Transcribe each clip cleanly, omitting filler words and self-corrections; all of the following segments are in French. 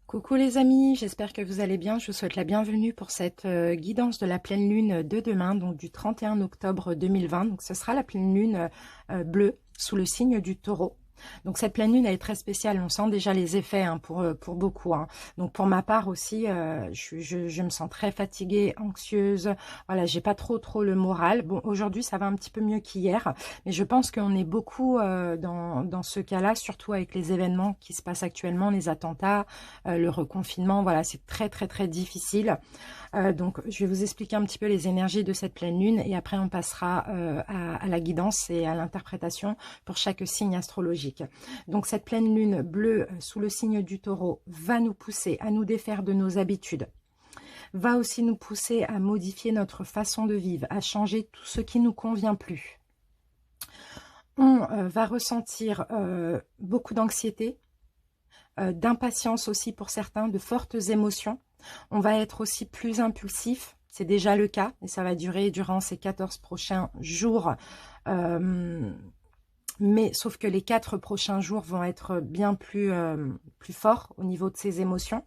Coucou les amis, j'espère que vous allez bien. Je vous souhaite la bienvenue pour cette guidance de la pleine lune de demain, donc du 31 octobre 2020. Donc ce sera la pleine lune bleue sous le signe du Taureau. Donc cette pleine lune elle est très spéciale, on sent déjà les effets pour beaucoup. Donc pour ma part aussi, je me sens très fatiguée, anxieuse. Voilà, j'ai pas trop le moral. Bon, aujourd'hui ça va un petit peu mieux qu'hier, mais je pense qu'on est beaucoup dans ce cas-là, surtout avec les événements qui se passent actuellement, les attentats, le reconfinement. Voilà, c'est très difficile. Donc, je vais vous expliquer un petit peu les énergies de cette pleine lune et après on passera à la guidance et à l'interprétation pour chaque signe astrologique. Donc, cette pleine lune bleue sous le signe du Taureau va nous pousser à nous défaire de nos habitudes, va aussi nous pousser à modifier notre façon de vivre, à changer tout ce qui ne nous convient plus. On va ressentir beaucoup d'anxiété, d'impatience aussi pour certains, de fortes émotions. On va être aussi plus impulsif, c'est déjà le cas, et ça va durer durant ces 14 prochains jours. Mais sauf que les 4 prochains jours vont être bien plus forts au niveau de ces émotions.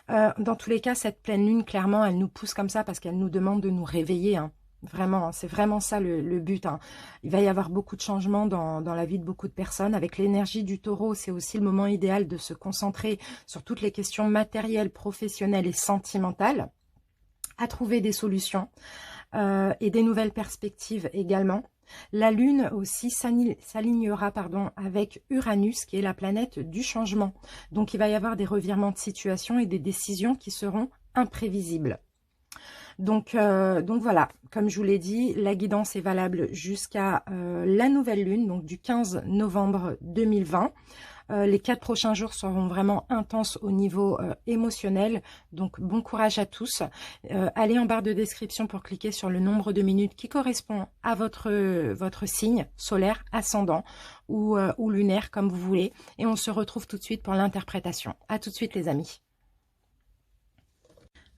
Dans tous les cas, cette pleine lune, clairement, elle nous pousse comme ça parce qu'elle nous demande de nous réveiller, hein. Vraiment, c'est vraiment ça le but, hein. Il va y avoir beaucoup de changements dans la vie de beaucoup de personnes. Avec l'énergie du Taureau, c'est aussi le moment idéal de se concentrer sur toutes les questions matérielles, professionnelles et sentimentales, à trouver des solutions et des nouvelles perspectives également. La Lune aussi s'alignera avec Uranus, qui est la planète du changement. Donc, il va y avoir des revirements de situation et des décisions qui seront imprévisibles. Donc voilà, comme je vous l'ai dit, la guidance est valable jusqu'à la nouvelle lune, donc du 15 novembre 2020. Les 4 prochains jours seront vraiment intenses au niveau émotionnel, donc bon courage à tous. Allez en barre de description pour cliquer sur le nombre de minutes qui correspond à votre signe solaire, ascendant ou lunaire, comme vous voulez. Et on se retrouve tout de suite pour l'interprétation. À tout de suite les amis.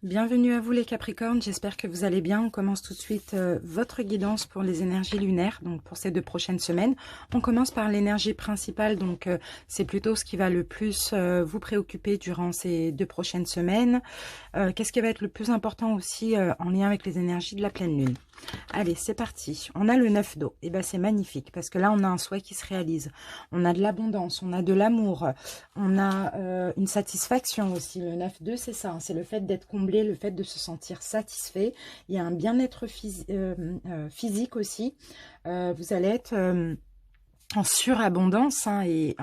Bienvenue à vous les Capricornes, j'espère que vous allez bien. On commence tout de suite votre guidance pour les énergies lunaires, donc pour ces 2 prochaines semaines. On commence par l'énergie principale, donc c'est plutôt ce qui va le plus vous préoccuper durant ces 2 prochaines semaines. Qu'est-ce qui va être le plus important aussi en lien avec les énergies de la pleine lune? Allez, c'est parti. On a le 9 d'eau. Et ben c'est magnifique parce que là, on a un souhait qui se réalise. On a de l'abondance, on a de l'amour, on a une satisfaction aussi. Le 9-2, c'est ça, hein, c'est le fait d'être comblé, le fait de se sentir satisfait. Il y a un bien-être physique aussi. Vous allez être en surabondance, hein, et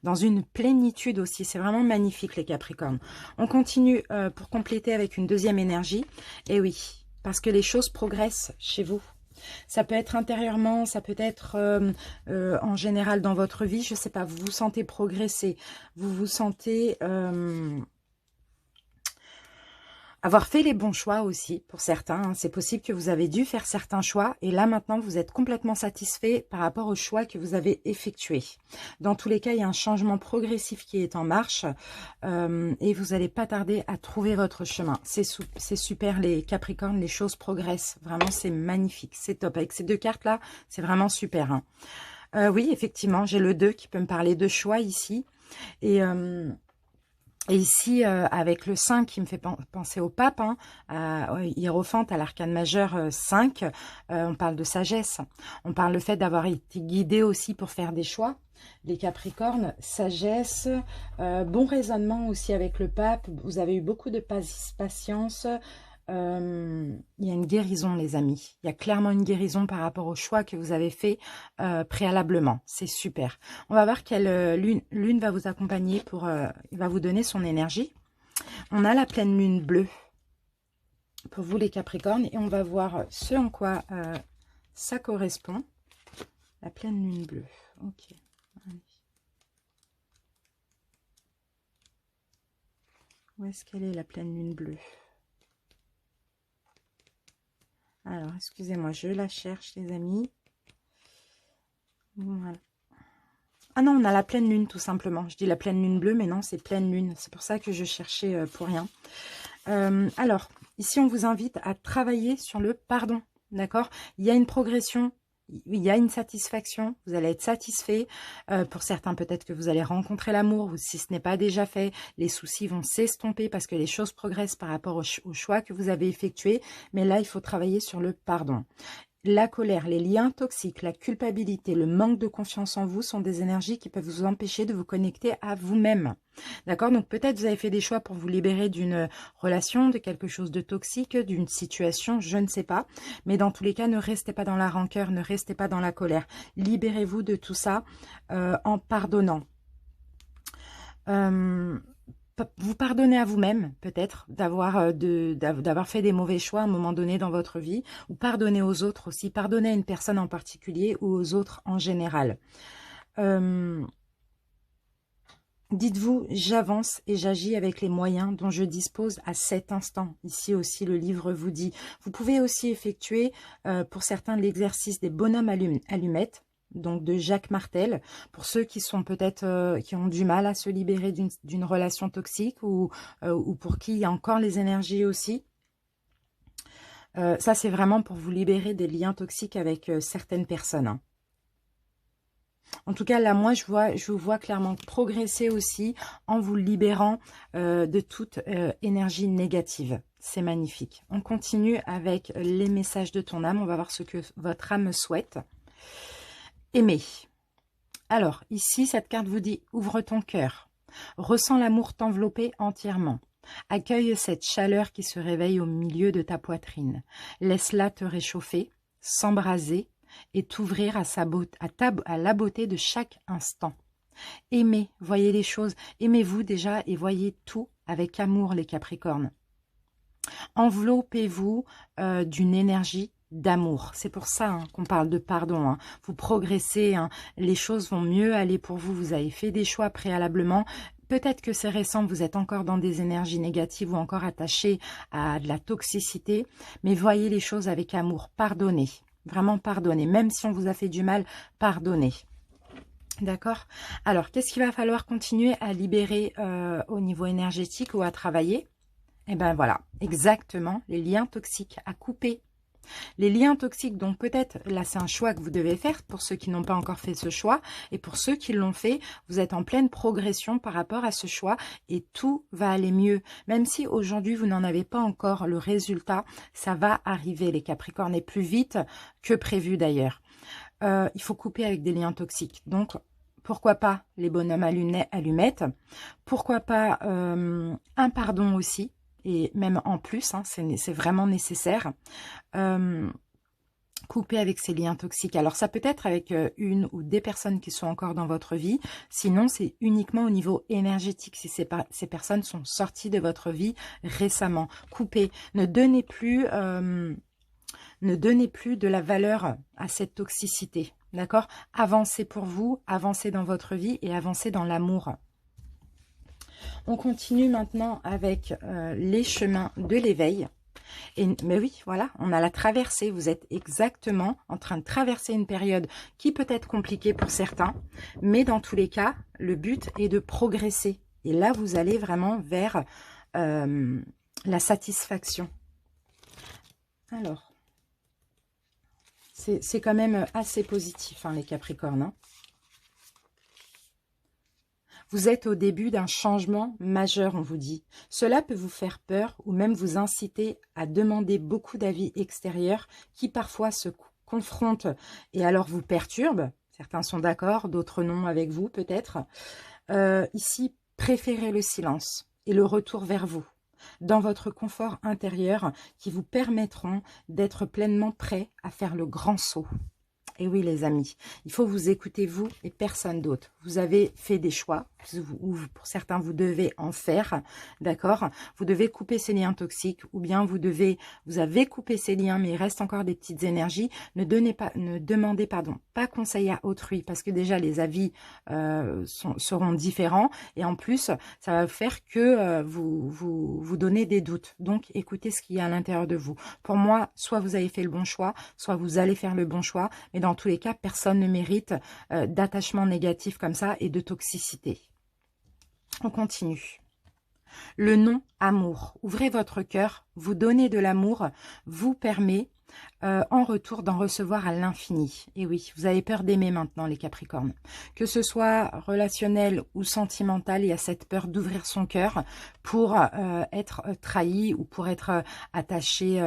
dans une plénitude aussi. C'est vraiment magnifique les Capricornes. On continue pour compléter avec une deuxième énergie. Et oui, parce que les choses progressent chez vous. Ça peut être intérieurement, ça peut être en général dans votre vie. Je ne sais pas, vous vous sentez progresser. Vous vous sentez avoir fait les bons choix aussi pour certains, hein. C'est possible que vous avez dû faire certains choix et là maintenant vous êtes complètement satisfait par rapport aux choix que vous avez effectués. Dans tous les cas, il y a un changement progressif qui est en marche et vous n'allez pas tarder à trouver votre chemin. C'est super les Capricornes, les choses progressent. Vraiment, c'est magnifique, c'est top. Avec ces 2 cartes-là, c'est vraiment super, hein. Oui, effectivement, j'ai le 2 qui peut me parler de choix ici. Et ici, avec le 5 qui me fait penser au pape, hein, à Hiérophante, à l'arcane majeur 5, on parle de sagesse. On parle le fait d'avoir été guidé aussi pour faire des choix. Les Capricornes, sagesse, bon raisonnement aussi avec le pape. Vous avez eu beaucoup de patience. Il y a une guérison les amis, il y a clairement une guérison par rapport au choix que vous avez fait préalablement, c'est super. On va voir quelle lune va vous accompagner pour, il va vous donner son énergie. On a la pleine lune bleue pour vous les Capricornes et on va voir ce en quoi ça correspond. La pleine lune bleue, ok. Allez. Où est-ce qu'elle est la pleine lune bleue? Alors, excusez-moi, je la cherche, les amis. Voilà. Ah non, on a la pleine lune, tout simplement. Je dis la pleine lune bleue, mais non, c'est pleine lune. C'est pour ça que je cherchais pour rien. Alors, ici, on vous invite à travailler sur le pardon, d'accord? Il y a une progression il y a une satisfaction, vous allez être satisfait. Pour certains, peut-être que vous allez rencontrer l'amour, ou si ce n'est pas déjà fait, les soucis vont s'estomper parce que les choses progressent par rapport au choix que vous avez effectué. Mais là, il faut travailler sur le pardon. La colère, les liens toxiques, la culpabilité, le manque de confiance en vous sont des énergies qui peuvent vous empêcher de vous connecter à vous-même. D'accord? Donc peut-être vous avez fait des choix pour vous libérer d'une relation, de quelque chose de toxique, d'une situation, je ne sais pas. Mais dans tous les cas, ne restez pas dans la rancœur, ne restez pas dans la colère. Libérez-vous de tout ça en pardonnant. Vous pardonnez à vous-même, peut-être, d'avoir fait des mauvais choix à un moment donné dans votre vie, ou pardonnez aux autres aussi, pardonnez à une personne en particulier ou aux autres en général. Dites-vous, j'avance et j'agis avec les moyens dont je dispose à cet instant. Ici aussi, le livre vous dit. Vous pouvez aussi effectuer, pour certains, l'exercice des bonhommes allumettes, donc de Jacques Martel, pour ceux qui sont peut-être qui ont du mal à se libérer d'une relation toxique ou pour qui il y a encore les énergies aussi. Ça, c'est vraiment pour vous libérer des liens toxiques avec certaines personnes. Hein. En tout cas, là, moi, je vous vois clairement progresser aussi en vous libérant de toute énergie négative. C'est magnifique. On continue avec les messages de ton âme. On va voir ce que votre âme souhaite. Aimer. Alors, ici, cette carte vous dit « Ouvre ton cœur. Ressens l'amour t'envelopper entièrement. Accueille cette chaleur qui se réveille au milieu de ta poitrine. Laisse-la te réchauffer, s'embraser et t'ouvrir à la beauté de chaque instant. Aimez, voyez les choses. Aimez-vous déjà et voyez tout avec amour, les Capricornes. Enveloppez-vous d'une énergie d'amour. C'est pour ça hein, qu'on parle de pardon. Hein. Vous progressez, hein, les choses vont mieux aller pour vous. Vous avez fait des choix préalablement. Peut-être que c'est récent, vous êtes encore dans des énergies négatives ou encore attaché à de la toxicité. Mais voyez les choses avec amour. Pardonnez. Vraiment pardonnez. Même si on vous a fait du mal, pardonnez. D'accord? Alors, qu'est-ce qu'il va falloir continuer à libérer au niveau énergétique ou à travailler? Eh bien voilà, exactement, les liens toxiques à couper. Les liens toxiques, donc peut-être, là c'est un choix que vous devez faire pour ceux qui n'ont pas encore fait ce choix. Et pour ceux qui l'ont fait, vous êtes en pleine progression par rapport à ce choix et tout va aller mieux. Même si aujourd'hui vous n'en avez pas encore le résultat, ça va arriver les Capricornes et plus vite que prévu d'ailleurs. Il faut couper avec des liens toxiques. Donc, pourquoi pas les bonhommes allumettes? Pourquoi pas un pardon aussi? Et même en plus, hein, c'est vraiment nécessaire. Couper avec ces liens toxiques. Alors, ça peut être avec une ou des personnes qui sont encore dans votre vie. Sinon, c'est uniquement au niveau énergétique, si ces personnes sont sorties de votre vie récemment. Coupez. Ne donnez plus de la valeur à cette toxicité. D'accord? Avancez pour vous, avancez dans votre vie et avancez dans l'amour. On continue maintenant avec les chemins de l'éveil. Mais oui, voilà, on a la traversée. Vous êtes exactement en train de traverser une période qui peut être compliquée pour certains. Mais dans tous les cas, le but est de progresser. Et là, vous allez vraiment vers la satisfaction. Alors, c'est quand même assez positif, hein, les Capricornes. Hein. Vous êtes au début d'un changement majeur, on vous dit. Cela peut vous faire peur ou même vous inciter à demander beaucoup d'avis extérieurs qui parfois se confrontent et alors vous perturbent. Certains sont d'accord, d'autres non avec vous peut-être. Ici, préférez le silence et le retour vers vous, dans votre confort intérieur qui vous permettront d'être pleinement prêts à faire le grand saut. Et oui les amis, il faut vous écouter vous et personne d'autre. Vous avez fait des choix, ou pour certains vous devez en faire, d'accord? Vous devez couper ces liens toxiques, ou bien vous avez coupé ces liens mais il reste encore des petites énergies. Ne demandez pas conseil à autrui parce que déjà les avis seront différents et en plus ça va faire que vous donnez des doutes. Donc écoutez ce qu'il y a à l'intérieur de vous. Pour moi, soit vous avez fait le bon choix, soit vous allez faire le bon choix, mais dans tous les cas, personne ne mérite d'attachement négatif comme ça et de toxicité. On continue. Le non-amour. Ouvrez votre cœur, vous donner de l'amour vous permet en retour d'en recevoir à l'infini. Et oui, vous avez peur d'aimer maintenant les Capricornes. Que ce soit relationnel ou sentimental, il y a cette peur d'ouvrir son cœur pour être trahi ou pour être attaché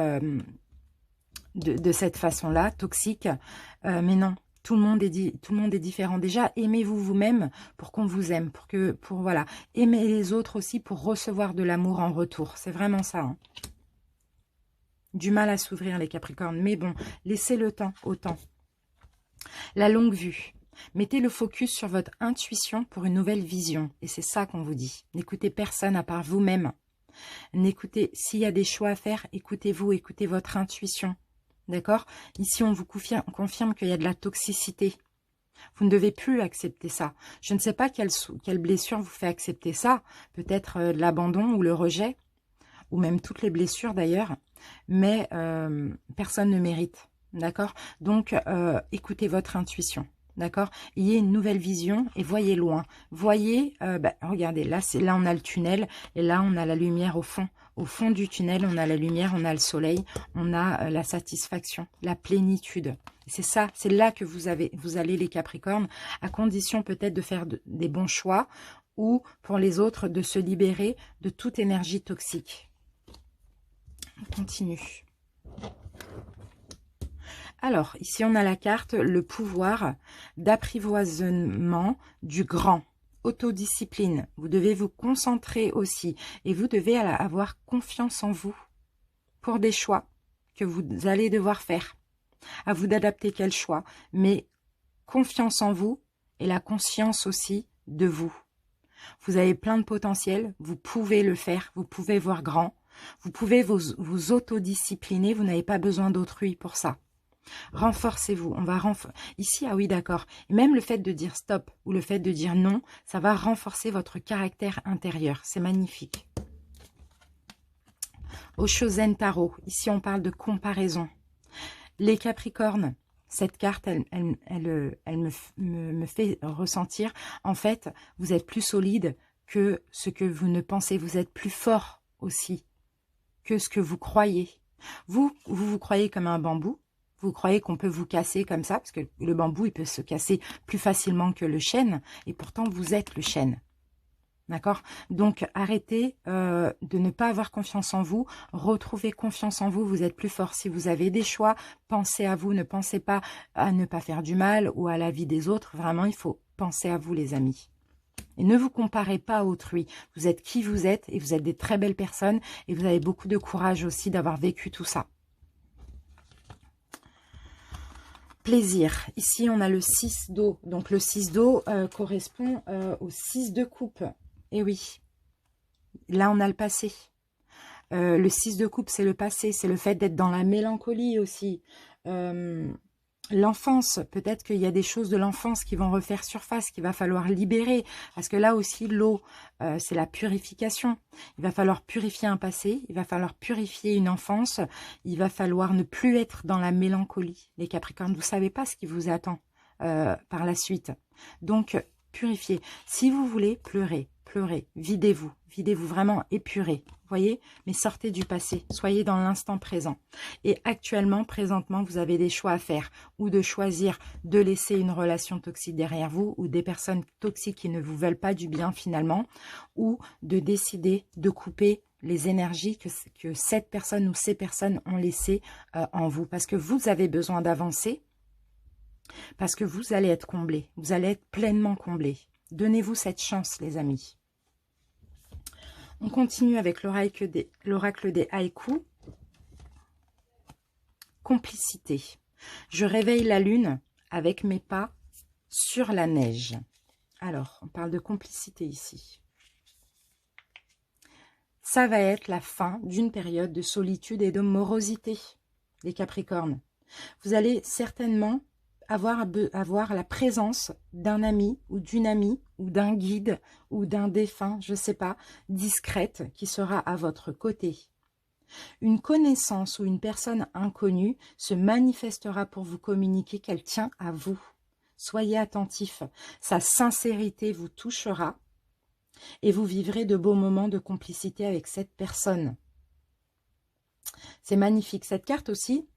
de cette façon-là, toxique. Mais non. Tout le monde est différent. Déjà, aimez-vous vous-même pour qu'on vous aime, voilà, aimer les autres aussi pour recevoir de l'amour en retour. C'est vraiment ça. Hein. Du mal à s'ouvrir les Capricornes, mais bon, laissez le temps au temps. La longue vue. Mettez le focus sur votre intuition pour une nouvelle vision. Et c'est ça qu'on vous dit. N'écoutez personne à part vous-même. N'écoutez, s'il y a des choix à faire, écoutez-vous, écoutez votre intuition. D'accord? Ici, on vous confirme qu'il y a de la toxicité. Vous ne devez plus accepter ça. Je ne sais pas quelle blessure vous fait accepter ça. Peut-être l'abandon ou le rejet, ou même toutes les blessures d'ailleurs. Mais personne ne mérite. D'accord? Donc, écoutez votre intuition. D'accord? Ayez une nouvelle vision et voyez loin. Voyez, regardez, là on a le tunnel et là on a la lumière au fond. Au fond du tunnel, on a la lumière, on a le soleil, on a la satisfaction, la plénitude. C'est ça, c'est là que vous allez les Capricornes, à condition peut-être de faire des bons choix ou pour les autres de se libérer de toute énergie toxique. On continue. Alors, ici on a la carte, le pouvoir d'apprivoisement du grand. Autodiscipline, vous devez vous concentrer aussi et vous devez avoir confiance en vous pour des choix que vous allez devoir faire. À vous d'adapter quel choix, mais confiance en vous et la conscience aussi de vous. Vous avez plein de potentiel, vous pouvez le faire, vous pouvez voir grand, vous pouvez vous autodiscipliner, vous n'avez pas besoin d'autrui pour ça. Renforcez-vous, ici, ah oui d'accord, et même le fait de dire stop ou le fait de dire non, ça va renforcer votre caractère intérieur, c'est magnifique. Oshozen Tarot, ici on parle de comparaison. Les Capricornes, cette carte, elle me fait ressentir, en fait, vous êtes plus solide que ce que vous ne pensez, vous êtes plus fort aussi que ce que vous croyez. Vous croyez comme un bambou. Vous croyez qu'on peut vous casser comme ça, parce que le bambou, il peut se casser plus facilement que le chêne, et pourtant, vous êtes le chêne. D'accord? Donc, arrêtez de ne pas avoir confiance en vous. Retrouvez confiance en vous, vous êtes plus fort. Si vous avez des choix, pensez à vous. Ne pensez pas à ne pas faire du mal ou à la vie des autres. Vraiment, il faut penser à vous, les amis. Et ne vous comparez pas à autrui. Vous êtes qui vous êtes, et vous êtes des très belles personnes, et vous avez beaucoup de courage aussi d'avoir vécu tout ça. Plaisir. Ici, on a le 6 d'eau. Donc, le 6 d'eau correspond au 6 de coupe. Et oui, là, on a le passé. Le 6 de coupe, c'est le passé. C'est le fait d'être dans la mélancolie aussi. L'enfance, peut-être qu'il y a des choses de l'enfance qui vont refaire surface, qu'il va falloir libérer. Parce que là aussi, l'eau, c'est la purification. Il va falloir purifier un passé, il va falloir purifier une enfance, il va falloir ne plus être dans la mélancolie. Les Capricornes, vous ne savez pas ce qui vous attend par la suite. Donc, purifiez. Si vous voulez, pleurez, videz-vous vraiment, épurez. Voyez, mais sortez du passé, soyez dans l'instant présent. Et actuellement, présentement, vous avez des choix à faire, ou de choisir de laisser une relation toxique derrière vous, ou des personnes toxiques qui ne vous veulent pas du bien finalement, ou de décider de couper les énergies que cette personne ou ces personnes ont laissées en vous, parce que vous avez besoin d'avancer, parce que vous allez être comblé, vous allez être pleinement comblé. Donnez-vous cette chance, les amis. On continue avec l'oracle des haïkus. Complicité. Je réveille la lune avec mes pas sur la neige. Alors, on parle de complicité ici. Ça va être la fin d'une période de solitude et de morosité, les Capricornes. Vous allez certainement avoir la présence d'un ami ou d'une amie ou d'un guide ou d'un défunt, je ne sais pas, discrète qui sera à votre côté. Une connaissance ou une personne inconnue se manifestera pour vous communiquer qu'elle tient à vous. Soyez attentifs, sa sincérité vous touchera Et vous vivrez de beaux moments de complicité avec cette personne. C'est magnifique. Cette carte aussi,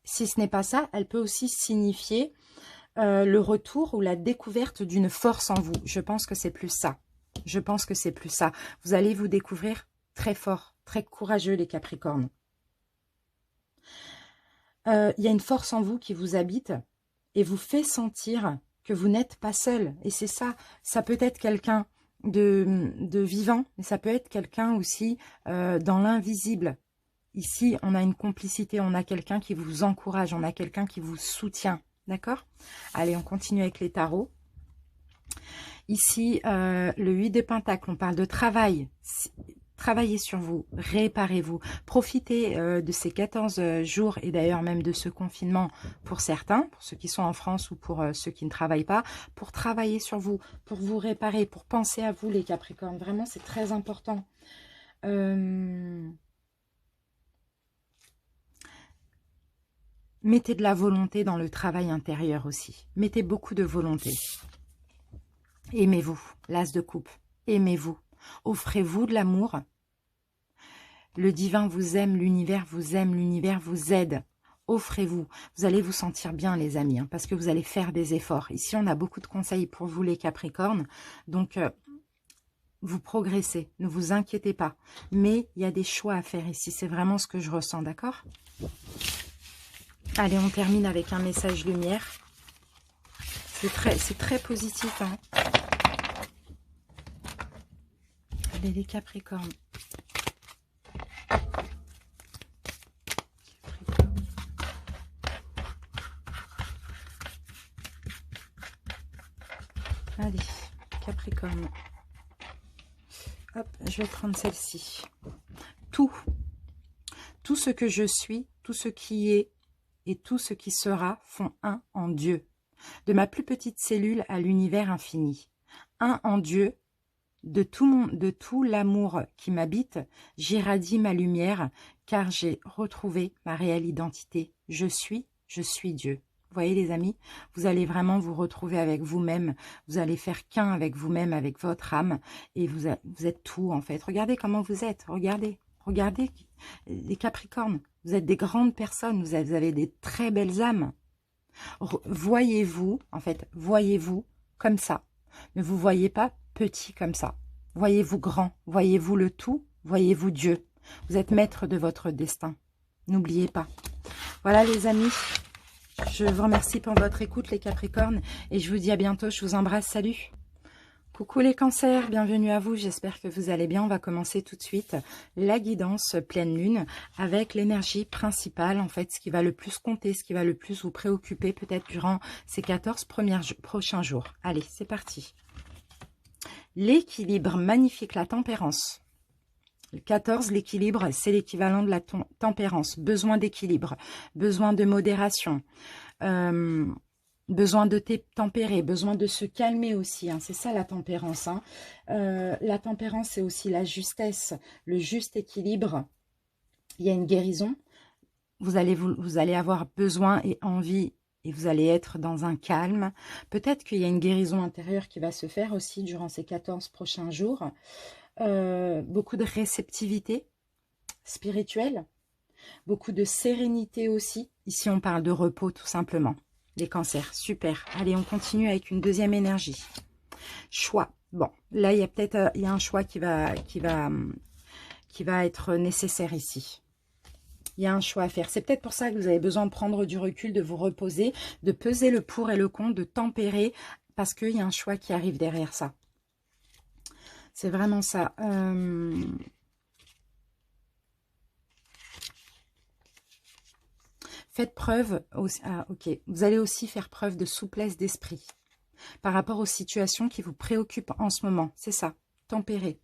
si ce n'est pas ça, elle peut aussi signifier le retour ou la découverte d'une force en vous. Je pense que c'est plus ça. Je pense que c'est plus ça. Vous allez vous découvrir très fort, très courageux, les Capricornes. Il y a une force en vous qui vous habite et vous fait sentir que vous n'êtes pas seul. Et c'est ça. Ça peut être quelqu'un de vivant, mais ça peut être quelqu'un aussi dans l'invisible. Ici, on a une complicité, on a quelqu'un qui vous encourage, on a quelqu'un qui vous soutient. D'accord? Allez, on continue avec les tarots. Ici, le 8 de Pentacle, on parle de travail. Travaillez sur vous, réparez-vous. Profitez de ces 14 jours et d'ailleurs même de ce confinement pour certains, pour ceux qui sont en France ou pour ceux qui ne travaillent pas, pour travailler sur vous, pour vous réparer, pour penser à vous les Capricornes. Vraiment, c'est très important. Mettez de la volonté dans le travail intérieur aussi. Mettez beaucoup de volonté. Aimez-vous, l'as de coupe. Aimez-vous. Offrez-vous de l'amour. Le divin vous aime, l'univers vous aide. Offrez-vous. Vous allez vous sentir bien, les amis, hein, parce que vous allez faire des efforts. Ici, on a beaucoup de conseils pour vous, les Capricornes. Donc, vous progressez. Ne vous inquiétez pas. Mais il y a des choix à faire ici. C'est vraiment ce que je ressens, d'accord ? Allez, on termine avec un message lumière. C'est très positif, hein. Allez, les Capricornes. Allez, Capricorne. Hop, je vais prendre celle-ci. Tout ce que je suis, tout ce qui est et tout ce qui sera font un en Dieu. De ma plus petite cellule à l'univers infini. Un en Dieu, de tout l'amour qui m'habite, j'irradie ma lumière, car j'ai retrouvé ma réelle identité. Je suis Dieu. Vous voyez les amis, vous allez vraiment vous retrouver avec vous-même, vous allez faire qu'un avec vous-même, avec votre âme, et vous êtes tout en fait. Regardez comment vous êtes, regardez les Capricornes, vous êtes des grandes personnes, vous avez des très belles âmes. Voyez-vous, en fait, voyez-vous comme ça. Ne vous voyez pas petit comme ça. Voyez-vous grand, voyez-vous le tout, voyez-vous Dieu. Vous êtes maître de votre destin. N'oubliez pas. Voilà les amis, je vous remercie pour votre écoute les Capricornes et je vous dis à bientôt, je vous embrasse, salut. Coucou les cancers, bienvenue à vous, j'espère que vous allez bien. On va commencer tout de suite la guidance pleine lune avec l'énergie principale, en fait, ce qui va le plus compter, ce qui va le plus vous préoccuper peut-être durant ces 14 prochains jours. Allez, c'est parti. L'équilibre, magnifique, la tempérance. Le 14, l'équilibre, c'est l'équivalent de la tempérance. Besoin d'équilibre, besoin de modération. Besoin de tempérer, besoin de se calmer aussi, hein. C'est ça la tempérance, hein. La tempérance, c'est aussi la justesse, le juste équilibre. Il y a une guérison. Vous allez avoir besoin et envie et vous allez être dans un calme. Peut-être qu'il y a une guérison intérieure qui va se faire aussi durant ces 14 prochains jours. Beaucoup de réceptivité spirituelle, beaucoup de sérénité aussi. Ici, on parle de repos tout simplement. Les cancers, super. Allez, on continue avec une deuxième énergie. Choix. Bon, là, il y a peut-être un choix qui va être nécessaire ici. Il y a un choix à faire. C'est peut-être pour ça que vous avez besoin de prendre du recul, de vous reposer, de peser le pour et le contre, de tempérer, parce qu'il y a un choix qui arrive derrière ça. C'est vraiment ça. Faites preuve, vous allez aussi faire preuve de souplesse d'esprit par rapport aux situations qui vous préoccupent en ce moment. C'est ça, tempérer.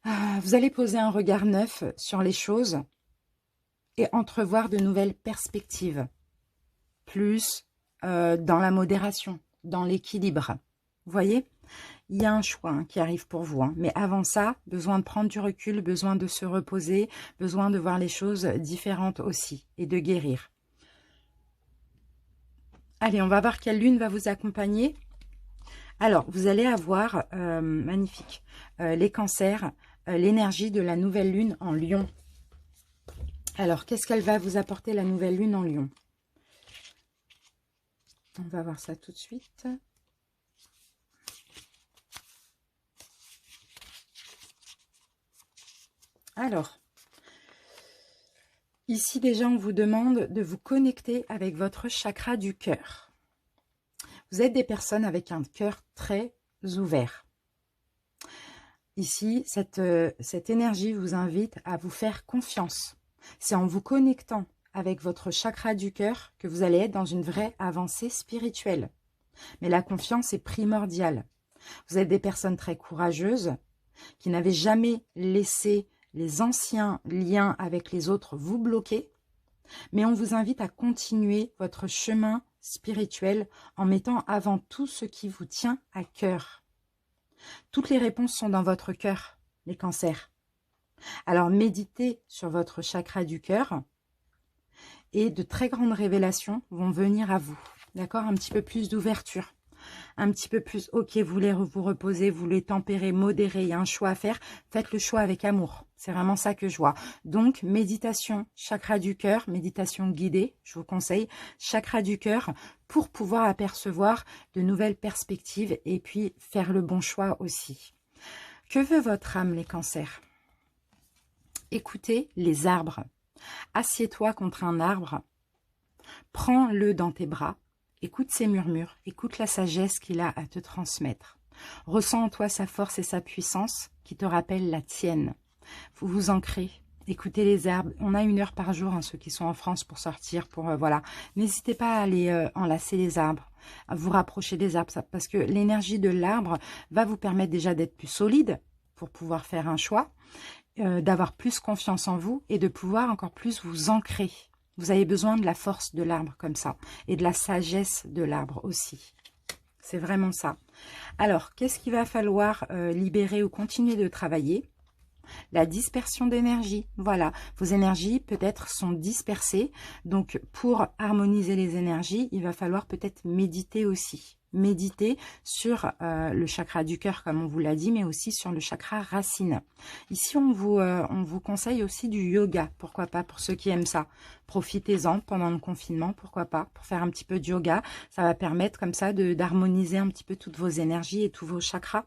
Vous allez poser un regard neuf sur les choses et entrevoir de nouvelles perspectives. Plus dans la modération, dans l'équilibre. Vous voyez ? Il y a un choix qui arrive pour vous. Mais avant ça, besoin de prendre du recul, besoin de se reposer, besoin de voir les choses différentes aussi et de guérir. Allez, on va voir quelle lune va vous accompagner. Alors, vous allez avoir, magnifique, les cancers, l'énergie de la nouvelle lune en Lion. Alors, qu'est-ce qu'elle va vous apporter, la nouvelle lune en Lion? On va voir ça tout de suite. Alors, ici déjà, on vous demande de vous connecter avec votre chakra du cœur. Vous êtes des personnes avec un cœur très ouvert. Ici, cette énergie vous invite à vous faire confiance. C'est en vous connectant avec votre chakra du cœur que vous allez être dans une vraie avancée spirituelle. Mais la confiance est primordiale. Vous êtes des personnes très courageuses qui n'avaient jamais laissé les anciens liens avec les autres vous bloquer. Mais on vous invite à continuer votre chemin spirituel en mettant avant tout ce qui vous tient à cœur. Toutes les réponses sont dans votre cœur, les cancers. Alors méditez sur votre chakra du cœur et de très grandes révélations vont venir à vous. D'accord? Un petit peu plus d'ouverture. Un petit peu plus, ok, vous voulez vous reposer, vous voulez tempérer, modérer, il y a un choix à faire, faites le choix avec amour. C'est vraiment ça que je vois. Donc, méditation, chakra du cœur, méditation guidée, je vous conseille, chakra du cœur, pour pouvoir apercevoir de nouvelles perspectives et puis faire le bon choix aussi. Que veut votre âme, les cancers? Écoutez les arbres. Assieds-toi contre un arbre, prends-le dans tes bras. Écoute ses murmures, écoute la sagesse qu'il a à te transmettre. Ressens en toi sa force et sa puissance qui te rappellent la tienne. Vous vous ancrez, écoutez les arbres. On a 1 heure par jour, ceux qui sont en France, pour sortir, voilà. N'hésitez pas à aller enlacer les arbres, à vous rapprocher des arbres, parce que l'énergie de l'arbre va vous permettre déjà d'être plus solide pour pouvoir faire un choix, d'avoir plus confiance en vous et de pouvoir encore plus vous ancrer. Vous avez besoin de la force de l'arbre comme ça et de la sagesse de l'arbre aussi. C'est vraiment ça. Alors, qu'est-ce qu'il va falloir libérer ou continuer de travailler? La dispersion d'énergie. Voilà, vos énergies peut-être sont dispersées. Donc, pour harmoniser les énergies, il va falloir peut-être méditer aussi. Méditer sur le chakra du cœur, comme on vous l'a dit, mais aussi sur le chakra racine. Ici, on vous conseille aussi du yoga. Pourquoi pas, pour ceux qui aiment ça. Profitez-en pendant le confinement, pourquoi pas, pour faire un petit peu de yoga. Ça va permettre comme ça d'harmoniser un petit peu toutes vos énergies et tous vos chakras.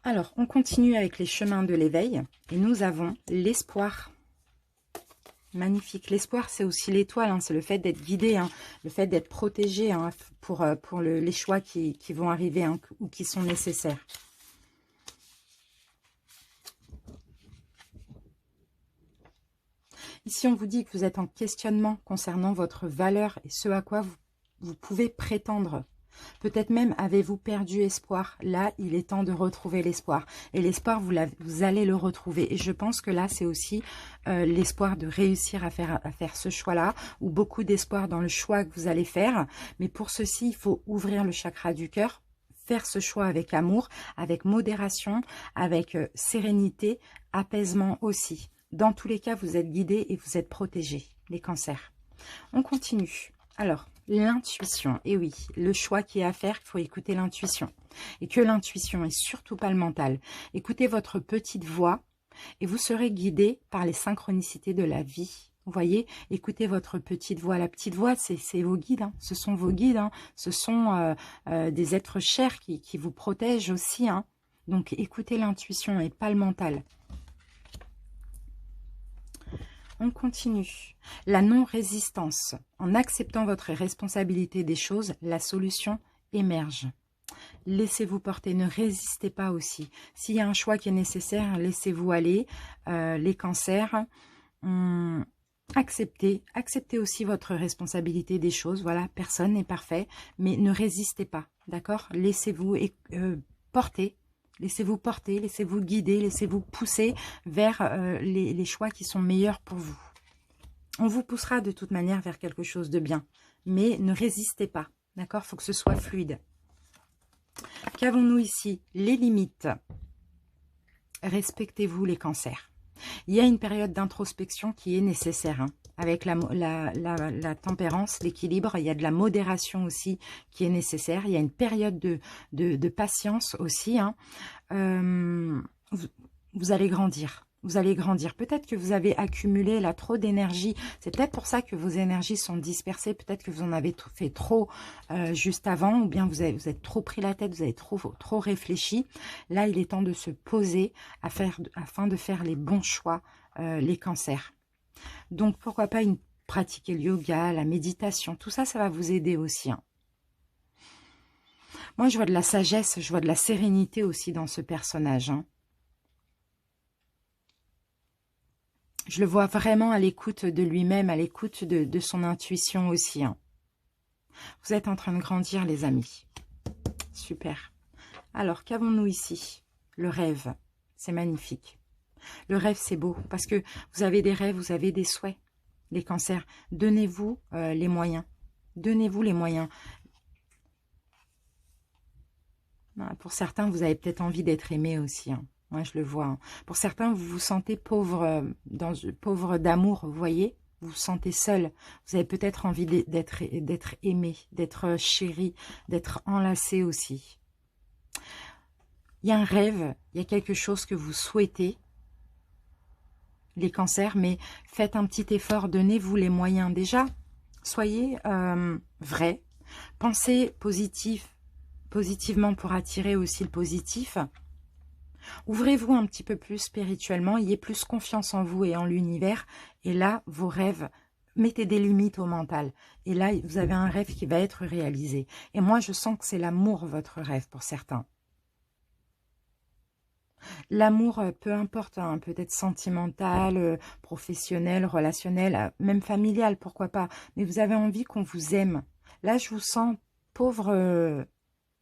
Alors, on continue avec les chemins de l'éveil et nous avons l'espoir. Magnifique. L'espoir, c'est aussi l'étoile, c'est le fait d'être guidé, le fait d'être protégé pour les choix qui vont arriver ou qui sont nécessaires. Ici, on vous dit que vous êtes en questionnement concernant votre valeur et ce à quoi vous pouvez prétendre. Peut-être même avez-vous perdu espoir. Là, il est temps de retrouver l'espoir. Et l'espoir, vous allez le retrouver. Et je pense que là, c'est aussi l'espoir de réussir à faire ce choix-là, ou beaucoup d'espoir dans le choix que vous allez faire. Mais pour ceci, il faut ouvrir le chakra du cœur, faire ce choix avec amour, avec modération, avec sérénité, apaisement aussi. Dans tous les cas, vous êtes guidés et vous êtes protégés, les cancers. On continue. Alors, l'intuition, et oui, le choix qui est à faire, il faut écouter l'intuition. Et que l'intuition est surtout pas le mental. Écoutez votre petite voix et vous serez guidé par les synchronicités de la vie. Vous voyez, écoutez votre petite voix. La petite voix, c'est vos guides, ce sont vos guides, ce sont des êtres chers qui vous protègent aussi. Donc, écoutez l'intuition et pas le mental. On continue. La non-résistance. En acceptant votre responsabilité des choses, la solution émerge. Laissez-vous porter, ne résistez pas aussi. S'il y a un choix qui est nécessaire, laissez-vous aller. Les cancers, acceptez aussi votre responsabilité des choses. Voilà, personne n'est parfait, mais ne résistez pas, d'accord? Laissez-vous porter. Laissez-vous porter, laissez-vous guider, laissez-vous pousser vers les choix qui sont meilleurs pour vous. On vous poussera de toute manière vers quelque chose de bien, mais ne résistez pas, d'accord? Il faut que ce soit fluide. Qu'avons-nous ici? Les limites. Respectez-vous les cancers. Il y a une période d'introspection qui est nécessaire, hein. Avec la tempérance, l'équilibre, il y a de la modération aussi qui est nécessaire. Il y a une période de patience aussi, hein. Vous, vous allez grandir. Vous allez grandir. Peut-être que vous avez accumulé là trop d'énergie. C'est peut-être pour ça que vos énergies sont dispersées. Peut-être que vous en avez fait trop juste avant, ou bien vous êtes trop pris la tête, vous avez trop réfléchi. Là, il est temps de se poser afin de faire les bons choix, les cancers. Donc, pourquoi pas pratiquer le yoga, la méditation. Tout ça, ça va vous aider aussi, hein. Moi, je vois de la sagesse, je vois de la sérénité aussi dans ce personnage, hein. Je le vois vraiment à l'écoute de lui-même, à l'écoute de son intuition aussi, hein. Vous êtes en train de grandir, les amis. Super. Alors, qu'avons-nous ici? Le rêve. C'est magnifique. Le rêve, c'est beau parce que vous avez des rêves, vous avez des souhaits. Les cancers, donnez-vous les moyens. Donnez-vous les moyens. Pour certains, vous avez peut-être envie d'être aimé aussi, hein. Moi, je le vois, hein. Pour certains, vous vous sentez pauvre, pauvre d'amour, vous voyez. Vous vous sentez seul. Vous avez peut-être envie d'être aimé, d'être chéri, d'être enlacé aussi. Il y a un rêve, il y a quelque chose que vous souhaitez, les cancers, mais faites un petit effort, donnez-vous les moyens déjà. Soyez vrai, pensez positivement pour attirer aussi le positif. Ouvrez-vous un petit peu plus spirituellement, ayez plus confiance en vous et en l'univers. Et là, vos rêves, mettez des limites au mental. Et là, vous avez un rêve qui va être réalisé. Et moi, je sens que c'est l'amour, votre rêve, pour certains. L'amour, peu importe, hein, peut-être sentimental, professionnel, relationnel, même familial, pourquoi pas. Mais vous avez envie qu'on vous aime. Là, je vous sens pauvre,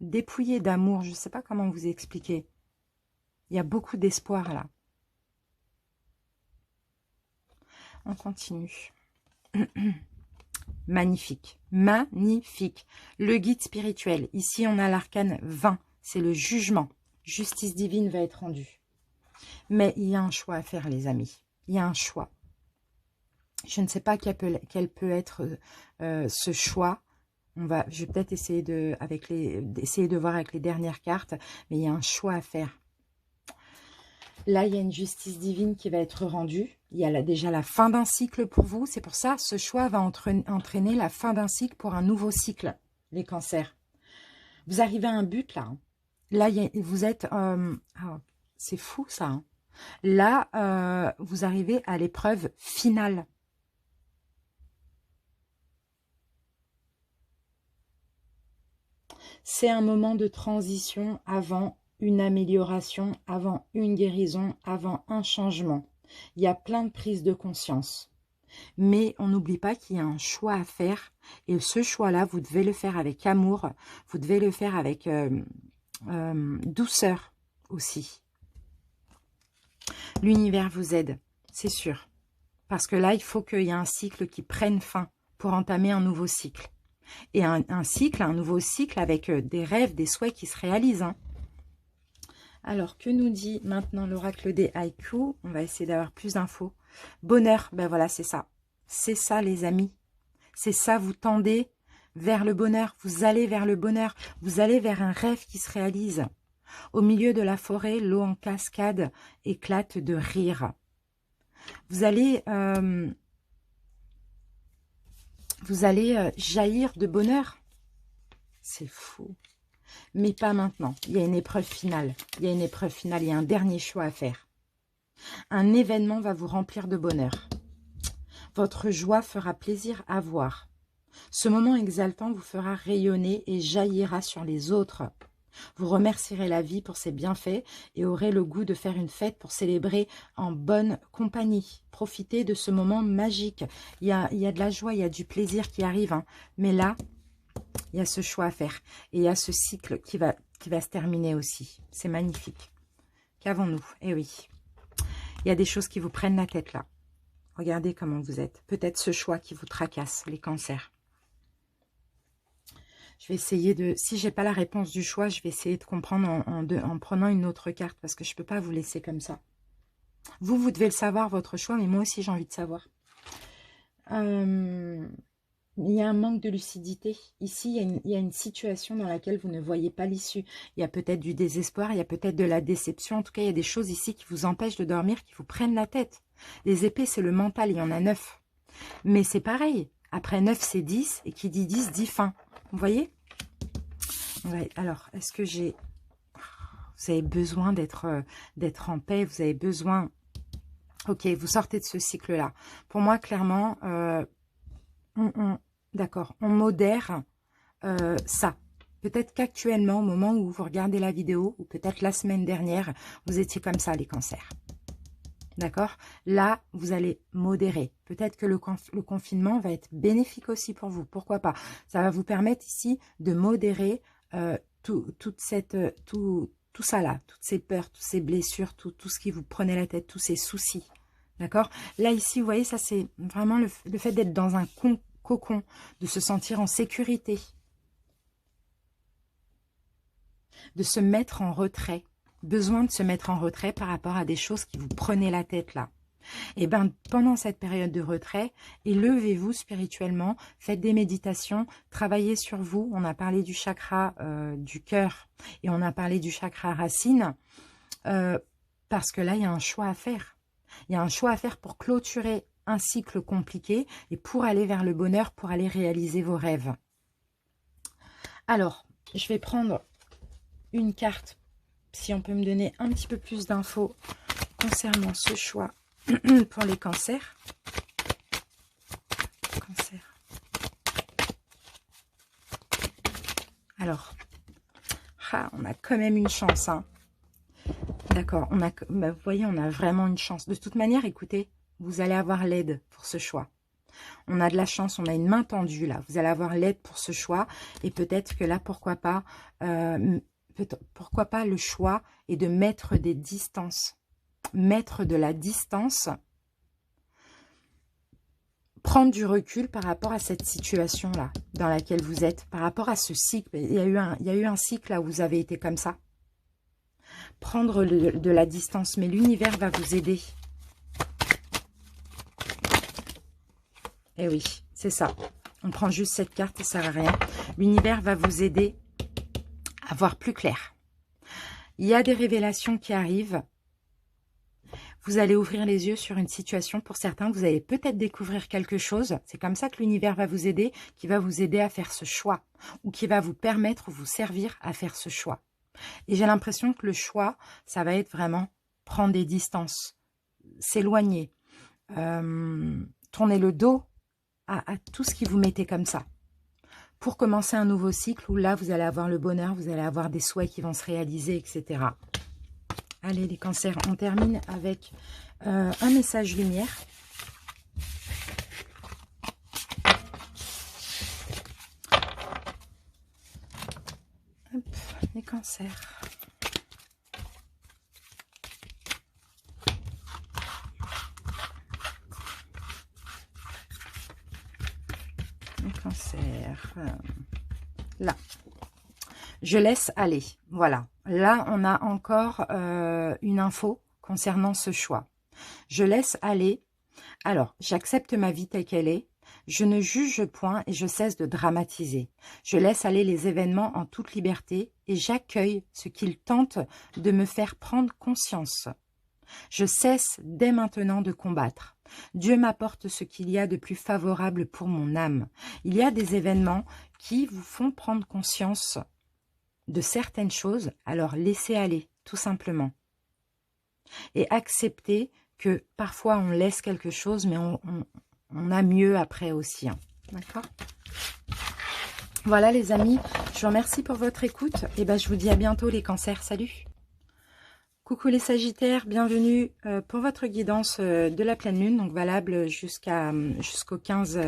dépouillé d'amour. Je ne sais pas comment vous expliquer. Il y a beaucoup d'espoir là. On continue. Magnifique. Magnifique. Le guide spirituel. Ici, on a l'arcane 20. C'est le jugement. Justice divine va être rendue. Mais il y a un choix à faire, les amis. Il y a un choix. Je ne sais pas quel peut être ce choix. Je vais peut-être essayer de voir avec les dernières cartes. Mais il y a un choix à faire. Là, il y a une justice divine qui va être rendue. Il y a déjà la fin d'un cycle pour vous. C'est pour ça, ce choix va entraîner la fin d'un cycle pour un nouveau cycle, les cancers. Vous arrivez à un but, là. Là, vous êtes... c'est fou, ça, hein. Là, vous arrivez à l'épreuve finale. C'est un moment de transition avant une amélioration, avant une guérison, avant un changement. Il y a plein de prises de conscience. Mais on n'oublie pas qu'il y a un choix à faire. Et ce choix-là, vous devez le faire avec amour. Vous devez le faire avec douceur aussi. L'univers vous aide, c'est sûr. Parce que là, il faut qu'il y ait un cycle qui prenne fin pour entamer un nouveau cycle. Et un nouveau cycle avec des rêves, des souhaits qui se réalisent, hein. Alors, que nous dit maintenant l'oracle des haïkus? On va essayer d'avoir plus d'infos. Bonheur, ben voilà, c'est ça. C'est ça, les amis. C'est ça, vous tendez vers le bonheur. Vous allez vers le bonheur. Vous allez vers un rêve qui se réalise. Au milieu de la forêt, l'eau en cascade éclate de rire. Vous allez jaillir de bonheur. C'est fou. Mais pas maintenant. Il y a une épreuve finale. Il y a une épreuve finale. Il y a un dernier choix à faire. Un événement va vous remplir de bonheur. Votre joie fera plaisir à voir. Ce moment exaltant vous fera rayonner et jaillira sur les autres. Vous remercierez la vie pour ses bienfaits et aurez le goût de faire une fête pour célébrer en bonne compagnie. Profitez de ce moment magique. Il y a de la joie, il y a du plaisir qui arrive, hein. Mais là, il y a ce choix à faire. Et il y a ce cycle qui va se terminer aussi. C'est magnifique. Qu'avons-nous? Eh oui. Il y a des choses qui vous prennent la tête là. Regardez comment vous êtes. Peut-être ce choix qui vous tracasse, les cancers. Je vais essayer de... Si j'ai pas la réponse du choix, je vais essayer de comprendre en prenant une autre carte. Parce que je ne peux pas vous laisser comme ça. Vous devez le savoir, votre choix, mais moi aussi, j'ai envie de savoir. Il y a un manque de lucidité. Ici, il y a une situation dans laquelle vous ne voyez pas l'issue. Il y a peut-être du désespoir, il y a peut-être de la déception. En tout cas, il y a des choses ici qui vous empêchent de dormir, qui vous prennent la tête. Les épées, c'est le mental, il y en a 9. Mais c'est pareil. Après 9, c'est 10. Et qui dit 10, dit fin. Vous voyez? Ouais, alors, est-ce que j'ai... Vous avez besoin d'être en paix. Vous avez besoin... Ok, vous sortez de ce cycle-là. Pour moi, clairement, d'accord, on modère ça. Peut-être qu'actuellement, au moment où vous regardez la vidéo, ou peut-être la semaine dernière, vous étiez comme ça, les cancers. D'accord? Là, vous allez modérer. Peut-être que le confinement va être bénéfique aussi pour vous. Pourquoi pas? Ça va vous permettre ici de modérer tout ça là, toutes ces peurs, toutes ces blessures, tout ce qui vous prenait la tête, tous ces soucis. D'accord? Là, ici, vous voyez, ça, c'est vraiment le fait d'être dans un cocon, de se sentir en sécurité, de se mettre en retrait. Besoin de se mettre en retrait par rapport à des choses qui vous prenaient la tête là. Et bien, pendant cette période de retrait, élevez-vous spirituellement, faites des méditations, travaillez sur vous. On a parlé du chakra du cœur et on a parlé du chakra racine parce que là, il y a un choix à faire. Il y a un choix à faire pour clôturer un cycle compliqué et pour aller vers le bonheur, pour aller réaliser vos rêves. Alors, je vais prendre une carte, si on peut me donner un petit peu plus d'infos concernant ce choix pour les cancers. Alors, on a quand même une chance, hein. D'accord, vous voyez, on a vraiment une chance. De toute manière, écoutez, vous allez avoir l'aide pour ce choix. On a de la chance, on a une main tendue là. Vous allez avoir l'aide pour ce choix. Et peut-être que là, pourquoi pas le choix est de mettre des distances. Mettre de la distance. Prendre du recul par rapport à cette situation-là dans laquelle vous êtes. Par rapport à ce cycle. Il y a eu un cycle là où vous avez été comme ça. Prendre de la distance. Mais l'univers va vous aider. Eh oui, c'est ça. On prend juste cette carte, ça ne sert à rien. L'univers va vous aider à voir plus clair. Il y a des révélations qui arrivent. Vous allez ouvrir les yeux sur une situation. Pour certains, vous allez peut-être découvrir quelque chose. C'est comme ça que l'univers va vous aider, qui va vous aider à faire ce choix. Ou qui va vous permettre, vous servir à faire ce choix. Et j'ai l'impression que le choix, ça va être vraiment prendre des distances. S'éloigner. Tourner le dos à tout ce qui vous mettait comme ça. Pour commencer un nouveau cycle où là, vous allez avoir le bonheur, vous allez avoir des souhaits qui vont se réaliser, etc. Allez, les cancers, on termine avec un message lumière. Hop, les cancers. Cancer. Là. Je laisse aller. Voilà. Là, on a encore une info concernant ce choix. Je laisse aller. Alors, j'accepte ma vie telle qu'elle est. Je ne juge point et je cesse de dramatiser. Je laisse aller les événements en toute liberté et j'accueille ce qu'ils tentent de me faire prendre conscience. Je cesse dès maintenant de combattre. Dieu m'apporte ce qu'il y a de plus favorable pour mon âme. Il y a des événements qui vous font prendre conscience de certaines choses, alors laissez aller, tout simplement. Et acceptez que parfois on laisse quelque chose, mais on a mieux après aussi. Hein. D'accord ? Voilà les amis, je vous remercie pour votre écoute. Et je vous dis à bientôt les cancers. Salut! Coucou les sagittaires, bienvenue pour votre guidance de la pleine lune, donc valable jusqu'au 15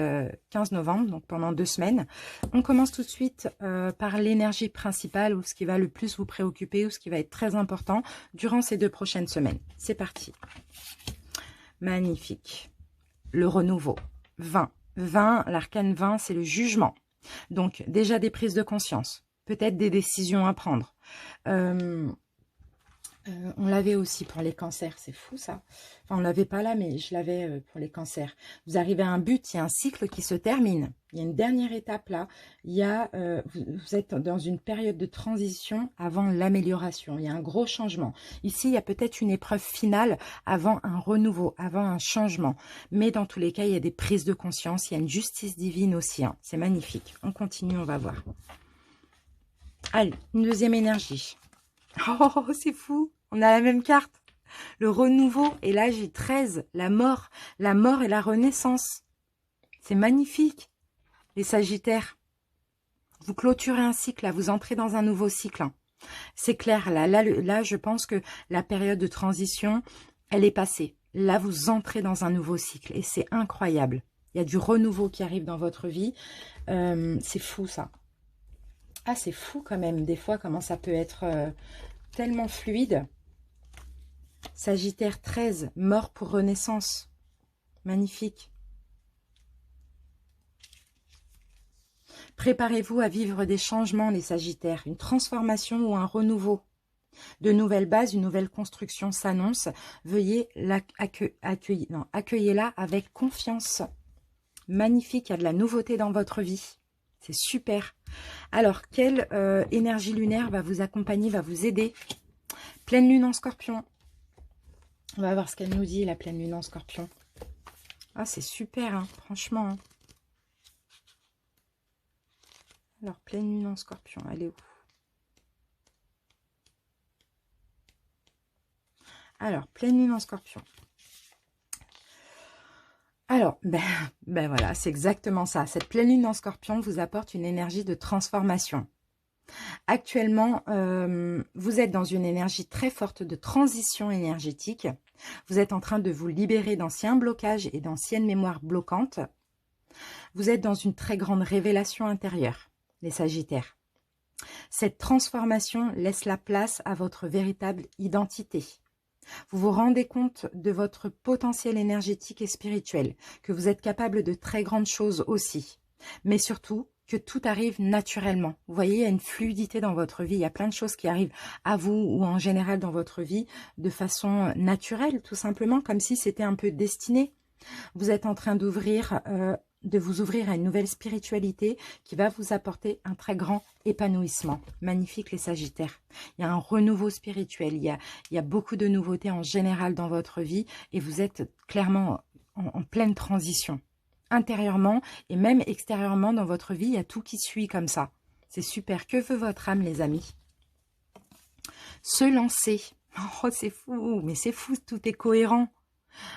novembre, donc pendant 2 semaines. On commence tout de suite par l'énergie principale, ou ce qui va le plus vous préoccuper, ou ce qui va être très important durant ces 2 prochaines semaines. C'est parti. Magnifique. Le renouveau. 20. 20, l'arcane 20, c'est le jugement. Donc déjà des prises de conscience, peut-être des décisions à prendre. On l'avait aussi pour les cancers, c'est fou ça. Enfin, on l'avait pas là, mais je l'avais pour les cancers. Vous arrivez à un but, il y a un cycle qui se termine. Il y a une dernière étape là. Il y a, vous êtes dans une période de transition avant l'amélioration. Il y a un gros changement. Ici, il y a peut-être une épreuve finale avant un renouveau, avant un changement. Mais dans tous les cas, il y a des prises de conscience. Il y a une justice divine aussi. Hein. C'est magnifique. On continue, on va voir. Allez, une deuxième énergie. Oh, c'est fou. On a la même carte. Le renouveau. Et là, j'ai 13. La mort. La mort et la renaissance. C'est magnifique. Les Sagittaires. Vous clôturez un cycle. Là, vous entrez dans un nouveau cycle. C'est clair. Là, je pense que la période de transition, elle est passée. Là, vous entrez dans un nouveau cycle. Et c'est incroyable. Il y a du renouveau qui arrive dans votre vie. C'est fou, ça. Ah, c'est fou quand même. Des fois, comment ça peut être tellement fluide. Sagittaire 13, mort pour renaissance. Magnifique. Préparez-vous à vivre des changements, les Sagittaires. Une transformation ou un renouveau. De nouvelles bases, une nouvelle construction s'annonce. Veuillez accueillez-la avec confiance. Magnifique, il y a de la nouveauté dans votre vie. C'est super. Alors, quelle énergie lunaire va vous accompagner, va vous aider? Pleine lune en Scorpion. On va voir ce qu'elle nous dit, la pleine lune en Scorpion. Ah, c'est super, hein, franchement. Hein. Alors, pleine lune en Scorpion, elle est où? Alors, pleine lune en Scorpion. Alors, ben voilà, c'est exactement ça. Cette pleine lune en Scorpion vous apporte une énergie de transformation. Actuellement, vous êtes dans une énergie très forte de transition énergétique. Vous êtes en train de vous libérer d'anciens blocages et d'anciennes mémoires bloquantes. Vous êtes dans une très grande révélation intérieure, les Sagittaires. Cette transformation laisse la place à votre véritable identité. Vous vous rendez compte de votre potentiel énergétique et spirituel, que vous êtes capable de très grandes choses aussi. Mais surtout, que tout arrive naturellement. Vous voyez, il y a une fluidité dans votre vie. Il y a plein de choses qui arrivent à vous ou en général dans votre vie de façon naturelle, tout simplement, comme si c'était un peu destiné. Vous êtes en train de vous ouvrir à une nouvelle spiritualité qui va vous apporter un très grand épanouissement. Magnifique les Sagittaires. Il y a un renouveau spirituel, il y a beaucoup de nouveautés en général dans votre vie et vous êtes clairement en pleine transition. Intérieurement et même extérieurement dans votre vie, il y a tout qui suit comme ça. C'est super. Que veut votre âme, les amis? Se lancer. Oh, c'est fou, mais c'est fou, tout est cohérent.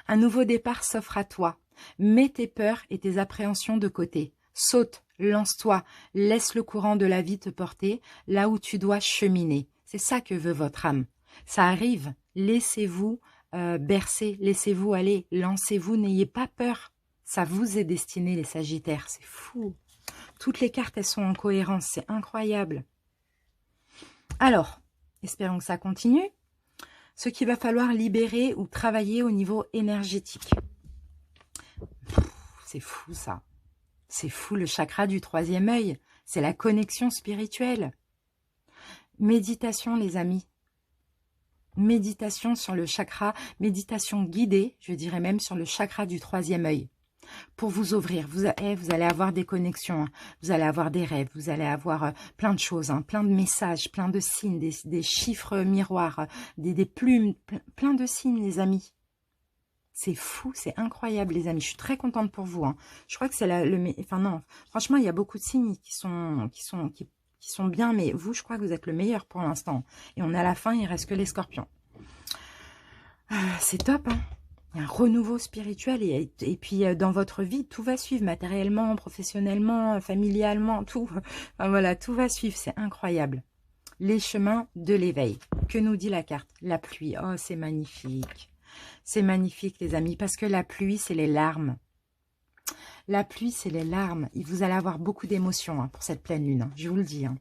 Un nouveau départ s'offre à toi. Mets tes peurs et tes appréhensions de côté. Saute, lance-toi, laisse le courant de la vie te porter là où tu dois cheminer. C'est ça que veut votre âme. Ça arrive, laissez-vous bercer, laissez-vous aller, lancez-vous, n'ayez pas peur. Ça vous est destiné, les Sagittaires, c'est fou. Toutes les cartes, elles sont en cohérence, c'est incroyable. Alors, espérons que ça continue. Ce qu'il va falloir libérer ou travailler au niveau énergétique. C'est fou ça. C'est fou le chakra du troisième œil. C'est la connexion spirituelle. Méditation les amis. Méditation sur le chakra, méditation guidée, je dirais même sur le chakra du troisième œil. Pour vous ouvrir, vous allez avoir des connexions, hein. Vous allez avoir des rêves, vous allez avoir plein de choses, hein, plein de messages, plein de signes, des chiffres miroirs, des plumes, plein de signes les amis. C'est fou, c'est incroyable les amis, je suis très contente pour vous. Hein. Je crois que c'est enfin non, franchement il y a beaucoup de signes qui sont bien, mais vous je crois que vous êtes le meilleur pour l'instant. Et on est à la fin, il reste que les Scorpions. C'est top, hein. Il y a un renouveau spirituel et puis dans votre vie, tout va suivre, matériellement, professionnellement, familialement, tout. Enfin, voilà, tout va suivre, c'est incroyable. Les chemins de l'éveil. Que nous dit la carte? La pluie. Oh, c'est magnifique. C'est magnifique, les amis, parce que la pluie, c'est les larmes. La pluie, c'est les larmes. Et vous allez avoir beaucoup d'émotions hein, pour cette pleine lune, hein, je vous le dis. Hein.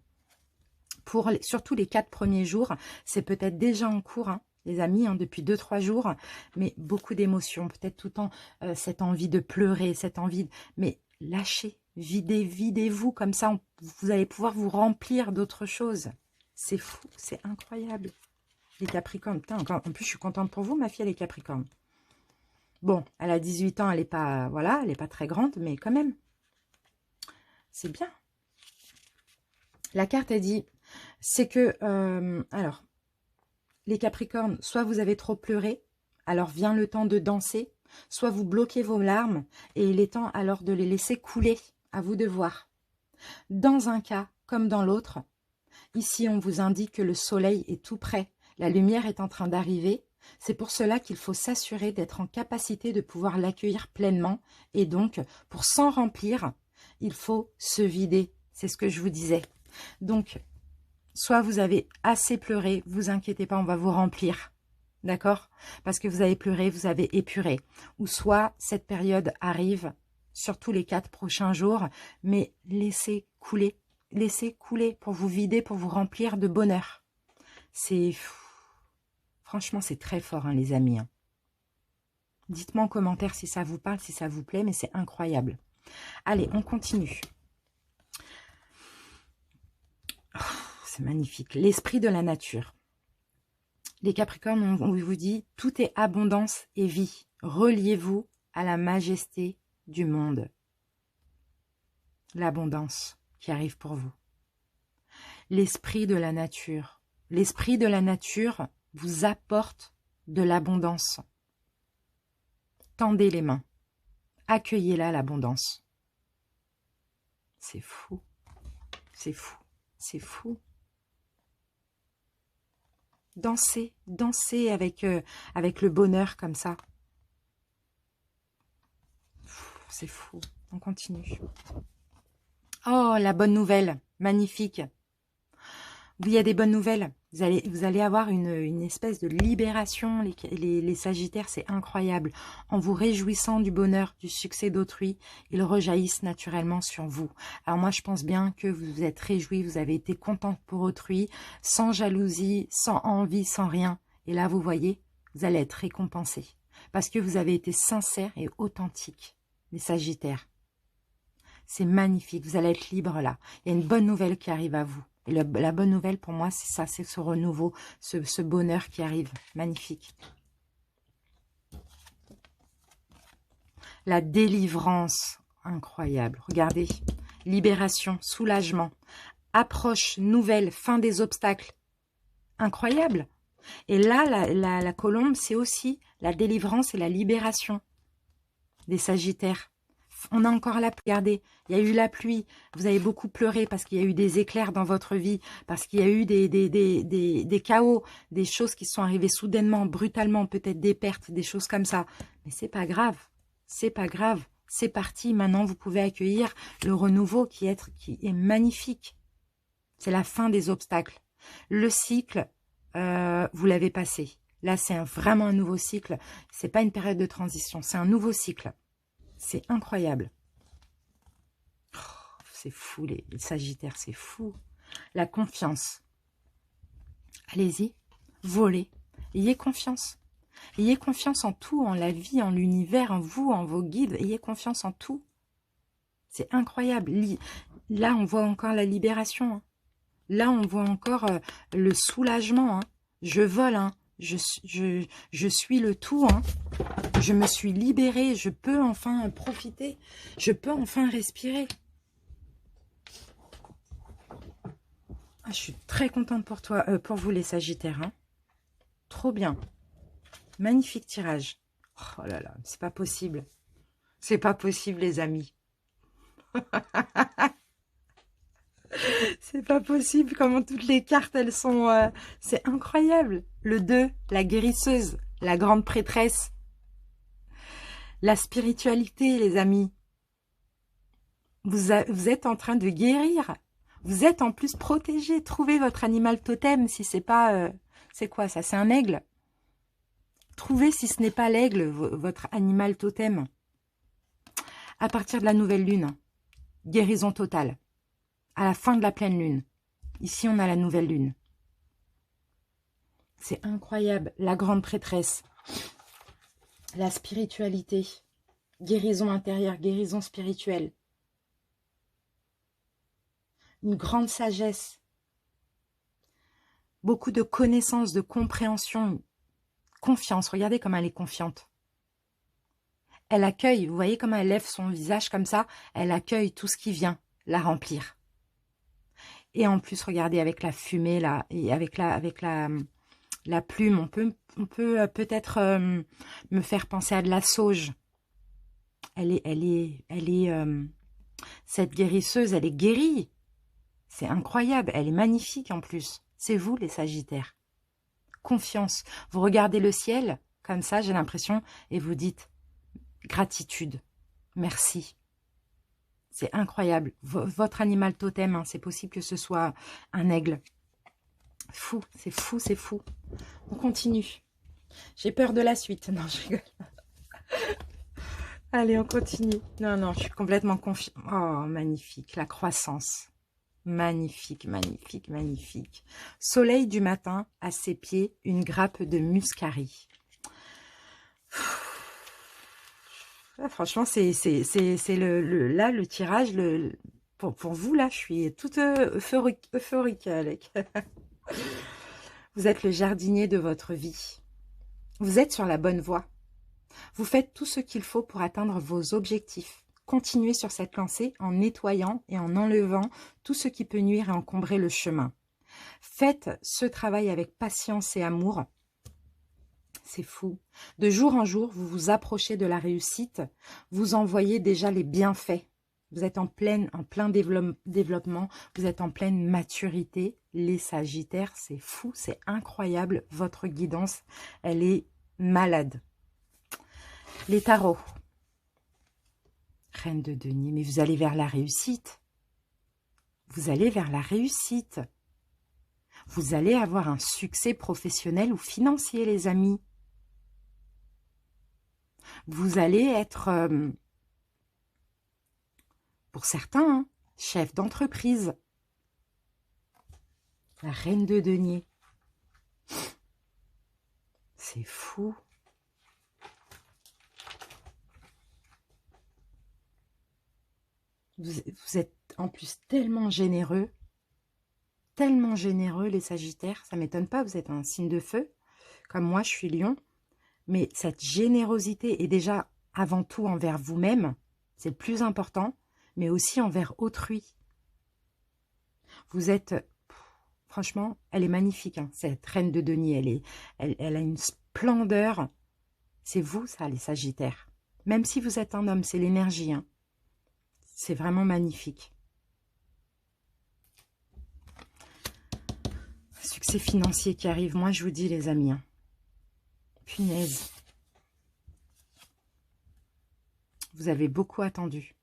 Surtout les 4 premiers jours, c'est peut-être déjà en cours, hein, les amis, hein, depuis 2-3 jours, mais beaucoup d'émotions, peut-être tout le temps cette envie de pleurer, cette envie, mais lâchez, videz-vous, comme ça, vous allez pouvoir vous remplir d'autres choses. C'est fou, c'est incroyable. les Capricornes. Putain, en plus, je suis contente pour vous, ma fille, elle est Capricorne. Bon, elle a 18 ans, elle n'est pas, voilà, elle n'est pas très grande, mais quand même, c'est bien. La carte, elle dit, c'est que, alors, les Capricornes, soit vous avez trop pleuré, alors vient le temps de danser, soit vous bloquez vos larmes, et il est temps alors de les laisser couler, à vous de voir. Dans un cas comme dans l'autre, ici on vous indique que le soleil est tout près, la lumière est en train d'arriver, c'est pour cela qu'il faut s'assurer d'être en capacité de pouvoir l'accueillir pleinement, et donc, pour s'en remplir, il faut se vider, c'est ce que je vous disais. Donc, soit vous avez assez pleuré, vous inquiétez pas, on va vous remplir, d'accord? Parce que vous avez pleuré, vous avez épuré. Ou soit cette période arrive, surtout les 4 prochains jours, mais laissez couler pour vous vider, pour vous remplir de bonheur. C'est... Franchement, c'est très fort, hein, les amis. Hein. Dites-moi en commentaire si ça vous parle, si ça vous plaît, mais c'est incroyable. Allez, on continue. C'est magnifique. L'esprit de la nature. Les Capricornes, on vous dit, tout est abondance et vie. Reliez-vous à la majesté du monde. L'abondance qui arrive pour vous. L'esprit de la nature. L'esprit de la nature vous apporte de l'abondance. Tendez les mains. Accueillez-la, l'abondance. C'est fou. C'est fou. C'est fou. Dansez, dansez avec le bonheur comme ça. C'est fou. On continue. Oh, la bonne nouvelle. Magnifique. Oui, il y a des bonnes nouvelles. Vous allez avoir une espèce de libération, les Sagittaires, c'est incroyable. En vous réjouissant du bonheur, du succès d'autrui, ils rejaillissent naturellement sur vous. Alors moi, je pense bien que vous vous êtes réjouis, vous avez été contente pour autrui, sans jalousie, sans envie, sans rien. Et là, vous voyez, vous allez être récompensés. Parce que vous avez été sincère et authentique, les Sagittaires. C'est magnifique, vous allez être libre là. Il y a une bonne nouvelle qui arrive à vous. Et la bonne nouvelle pour moi, c'est ça, c'est ce renouveau, ce bonheur qui arrive. Magnifique. La délivrance, incroyable. Regardez, libération, soulagement, approche nouvelle, fin des obstacles. Incroyable. Et là, la colombe, c'est aussi la délivrance et la libération des Sagittaires. On a encore la pluie, regardez, il y a eu la pluie, vous avez beaucoup pleuré parce qu'il y a eu des éclairs dans votre vie, parce qu'il y a eu des chaos, des choses qui sont arrivées soudainement, brutalement, peut-être des pertes, des choses comme ça. Mais c'est pas grave, c'est pas grave, c'est parti, maintenant vous pouvez accueillir le renouveau qui est magnifique. C'est la fin des obstacles. Le cycle, vous l'avez passé. Là, c'est vraiment un nouveau cycle, c'est pas une période de transition, c'est un nouveau cycle. C'est incroyable. Oh, c'est fou, les Sagittaires, c'est fou. La confiance. Allez-y, volez. Ayez confiance. Ayez confiance en tout, en la vie, en l'univers, en vous, en vos guides. Ayez confiance en tout. C'est incroyable. Là, on voit encore la libération. Hein. Là, on voit encore le soulagement. Hein. Je vole, hein. Je suis le tout, hein. Je me suis libérée, je peux enfin profiter, je peux enfin respirer. Ah, je suis très contente pour vous les Sagittaires. Hein. Trop bien. Magnifique tirage. Oh là là, c'est pas possible. C'est pas possible les amis. C'est pas possible comment toutes les cartes elles sont... c'est incroyable. Le 2, la guérisseuse, la grande prêtresse. La spiritualité, les amis. Vous êtes en train de guérir. Vous êtes en plus protégé. Trouvez votre animal totem si c'est pas... c'est quoi ça? C'est un aigle. Trouvez si ce n'est pas l'aigle, votre animal totem. À partir de la nouvelle lune, guérison totale. À la fin de la pleine lune. Ici, on a la nouvelle lune. C'est incroyable. La grande prêtresse. La spiritualité. Guérison intérieure, guérison spirituelle. Une grande sagesse. beaucoup de connaissances, de compréhension, confiance. Regardez comme elle est confiante. Elle accueille, vous voyez comment elle lève son visage comme ça, elle accueille tout ce qui vient la remplir. Et en plus, regardez avec la fumée là, et avec la plume, on peut peut-être me faire penser à de la sauge. Cette guérisseuse, elle est guérie. C'est incroyable, elle est magnifique en plus. C'est vous les Sagittaires. Confiance. Vous regardez le ciel, comme ça, j'ai l'impression, et vous dites gratitude, merci. C'est incroyable. Votre animal totem, hein, c'est possible que ce soit un aigle. Fou, c'est fou, c'est fou. On continue. J'ai peur de la suite. Non, je rigole. Allez, on continue. Non, non, je suis complètement confiante. Oh, magnifique, la croissance. Magnifique, magnifique, magnifique. Soleil du matin, à ses pieds, une grappe de muscari. Ah, franchement, c'est le tirage. Pour vous, là, je suis toute euphorique, Alec. Vous êtes le jardinier de votre vie. Vous êtes sur la bonne voie. Vous faites tout ce qu'il faut pour atteindre vos objectifs. Continuez sur cette lancée en nettoyant et en enlevant tout ce qui peut nuire et encombrer le chemin. Faites ce travail avec patience et amour. C'est fou. De jour en jour, vous vous approchez de la réussite. Vous en voyez déjà les bienfaits. Vous êtes en plein développement. Vous êtes en pleine maturité. Les Sagittaires, c'est fou, c'est incroyable. Votre guidance, elle est malade. Les tarots. Reine de denier, mais vous allez vers la réussite. Vous allez vers la réussite. Vous allez avoir un succès professionnel ou financier, les amis. Vous allez être, pour certains, hein, chef d'entreprise. La reine de denier. C'est fou. Vous êtes en plus tellement généreux, les Sagittaires. Ça ne m'étonne pas, vous êtes un signe de feu, comme moi je suis Lion. Mais cette générosité est déjà avant tout envers vous-même, c'est le plus important, mais aussi envers autrui. Vous êtes, franchement, elle est magnifique, hein, cette reine de denier, elle a une splendeur. C'est vous ça, les Sagittaires. Même si vous êtes un homme, c'est l'énergie, hein. C'est vraiment magnifique. Succès financier qui arrive, moi je vous dis les amis, hein. Punaise. Vous avez beaucoup attendu.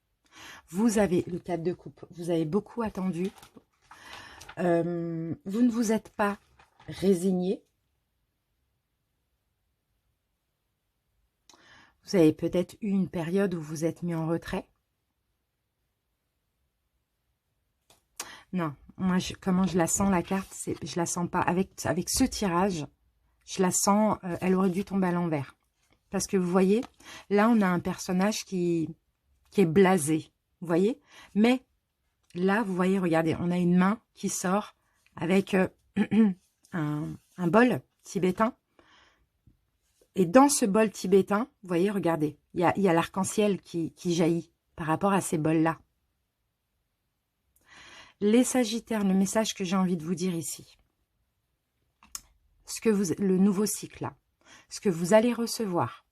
Vous avez le 4 de coupe. Vous avez beaucoup attendu. Vous ne vous êtes pas résigné. Vous avez peut-être eu une période où vous êtes mis en retrait. Non, moi, comment je la sens, la carte, je la sens pas. Avec ce tirage, je la sens, elle aurait dû tomber à l'envers. Parce que vous voyez, là, on a un personnage qui est blasé. Vous voyez? Mais là, vous voyez, regardez, on a une main qui sort avec un bol tibétain. Et dans ce bol tibétain, vous voyez, regardez, il y a l'arc-en-ciel qui jaillit par rapport à ces bols-là. Les Sagittaires, le message que j'ai envie de vous dire ici, le nouveau cycle là, ce que vous allez recevoir,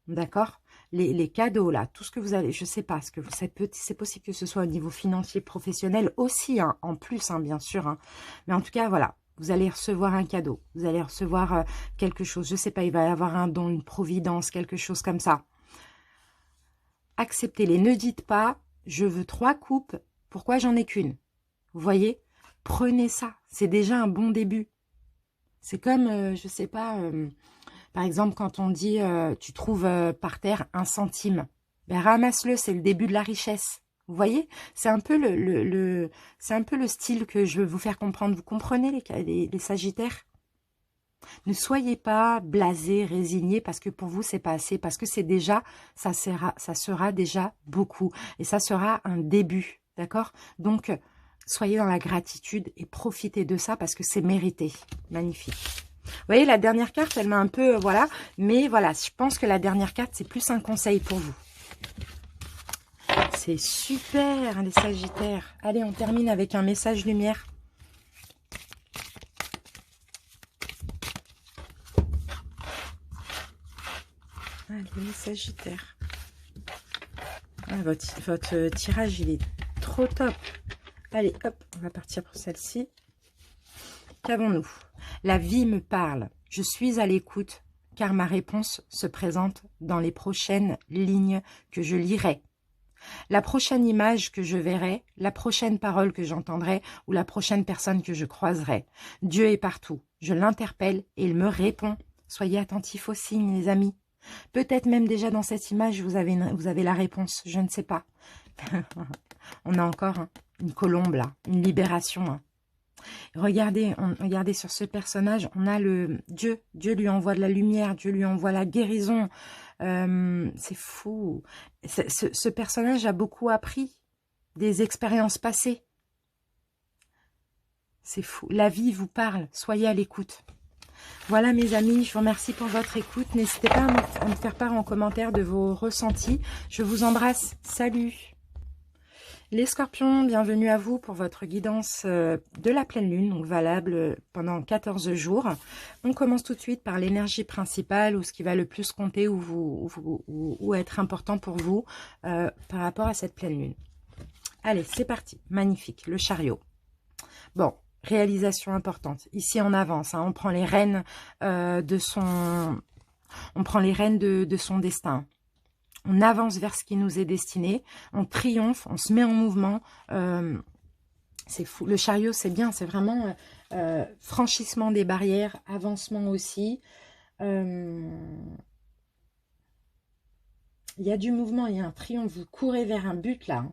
d'accord, les cadeaux là, tout ce que vous allez, je sais pas, c'est possible que ce soit au niveau financier, professionnel aussi, hein, en plus, hein, bien sûr, hein, mais en tout cas, voilà, vous allez recevoir un cadeau, vous allez recevoir quelque chose, je sais pas, il va y avoir un don, une providence, quelque chose comme ça. Acceptez-les, ne dites pas, je veux 3 coupes, pourquoi j'en ai qu'une? Vous voyez, prenez ça, c'est déjà un bon début. C'est comme, je sais pas, par exemple, quand on dit, tu trouves par terre 1 centime, ben ramasse-le, c'est le début de la richesse. Vous voyez, c'est un peu c'est un peu le style que je veux vous faire comprendre. Vous comprenez les Sagittaires? Ne soyez pas blasés, résignés, parce que pour vous, c'est pas assez, parce que c'est déjà, ça sera déjà beaucoup, et ça sera un début, d'accord? Donc, Soyez dans la gratitude et profitez de ça parce que c'est mérité. Magnifique. Vous voyez, la dernière carte, elle m'a un peu... voilà. Mais voilà, je pense que la dernière carte, c'est plus un conseil pour vous. C'est super, les Sagittaires. Allez, on termine avec un message lumière. Allez, les Sagittaires. Ah, votre tirage, il est trop top. Allez, hop, on va partir pour celle-ci. Qu'avons-nous? La vie me parle. Je suis à l'écoute, car ma réponse se présente dans les prochaines lignes que je lirai. La prochaine image que je verrai, la prochaine parole que j'entendrai ou la prochaine personne que je croiserai. Dieu est partout. Je l'interpelle et il me répond. Soyez attentifs aux signes, les amis. Peut-être même déjà dans cette image, vous avez la réponse. Je ne sais pas. On a encore une colombe là, une libération. Regardez, regardez sur ce personnage, on a le Dieu. Dieu lui envoie de la lumière, Dieu lui envoie la guérison. C'est fou. Ce personnage a beaucoup appris des expériences passées. C'est fou. La vie vous parle. Soyez à l'écoute. Voilà mes amis, je vous remercie pour votre écoute. N'hésitez pas à me faire part en commentaire de vos ressentis. Je vous embrasse. Salut! Les scorpions, bienvenue à vous pour votre guidance de la pleine lune, donc valable pendant 14 jours. On commence tout de suite par l'énergie principale ou ce qui va le plus compter ou être important pour vous par rapport à cette pleine lune. Allez, c'est parti. Magnifique, le chariot. Bon, réalisation importante. Ici, on avance, on prend les rênes de son destin. On avance vers ce qui nous est destiné, on triomphe, on se met en mouvement. C'est fou. Le chariot, c'est bien, c'est vraiment franchissement des barrières, avancement aussi. Il y a du mouvement, il y a un triomphe, vous courez vers un but là.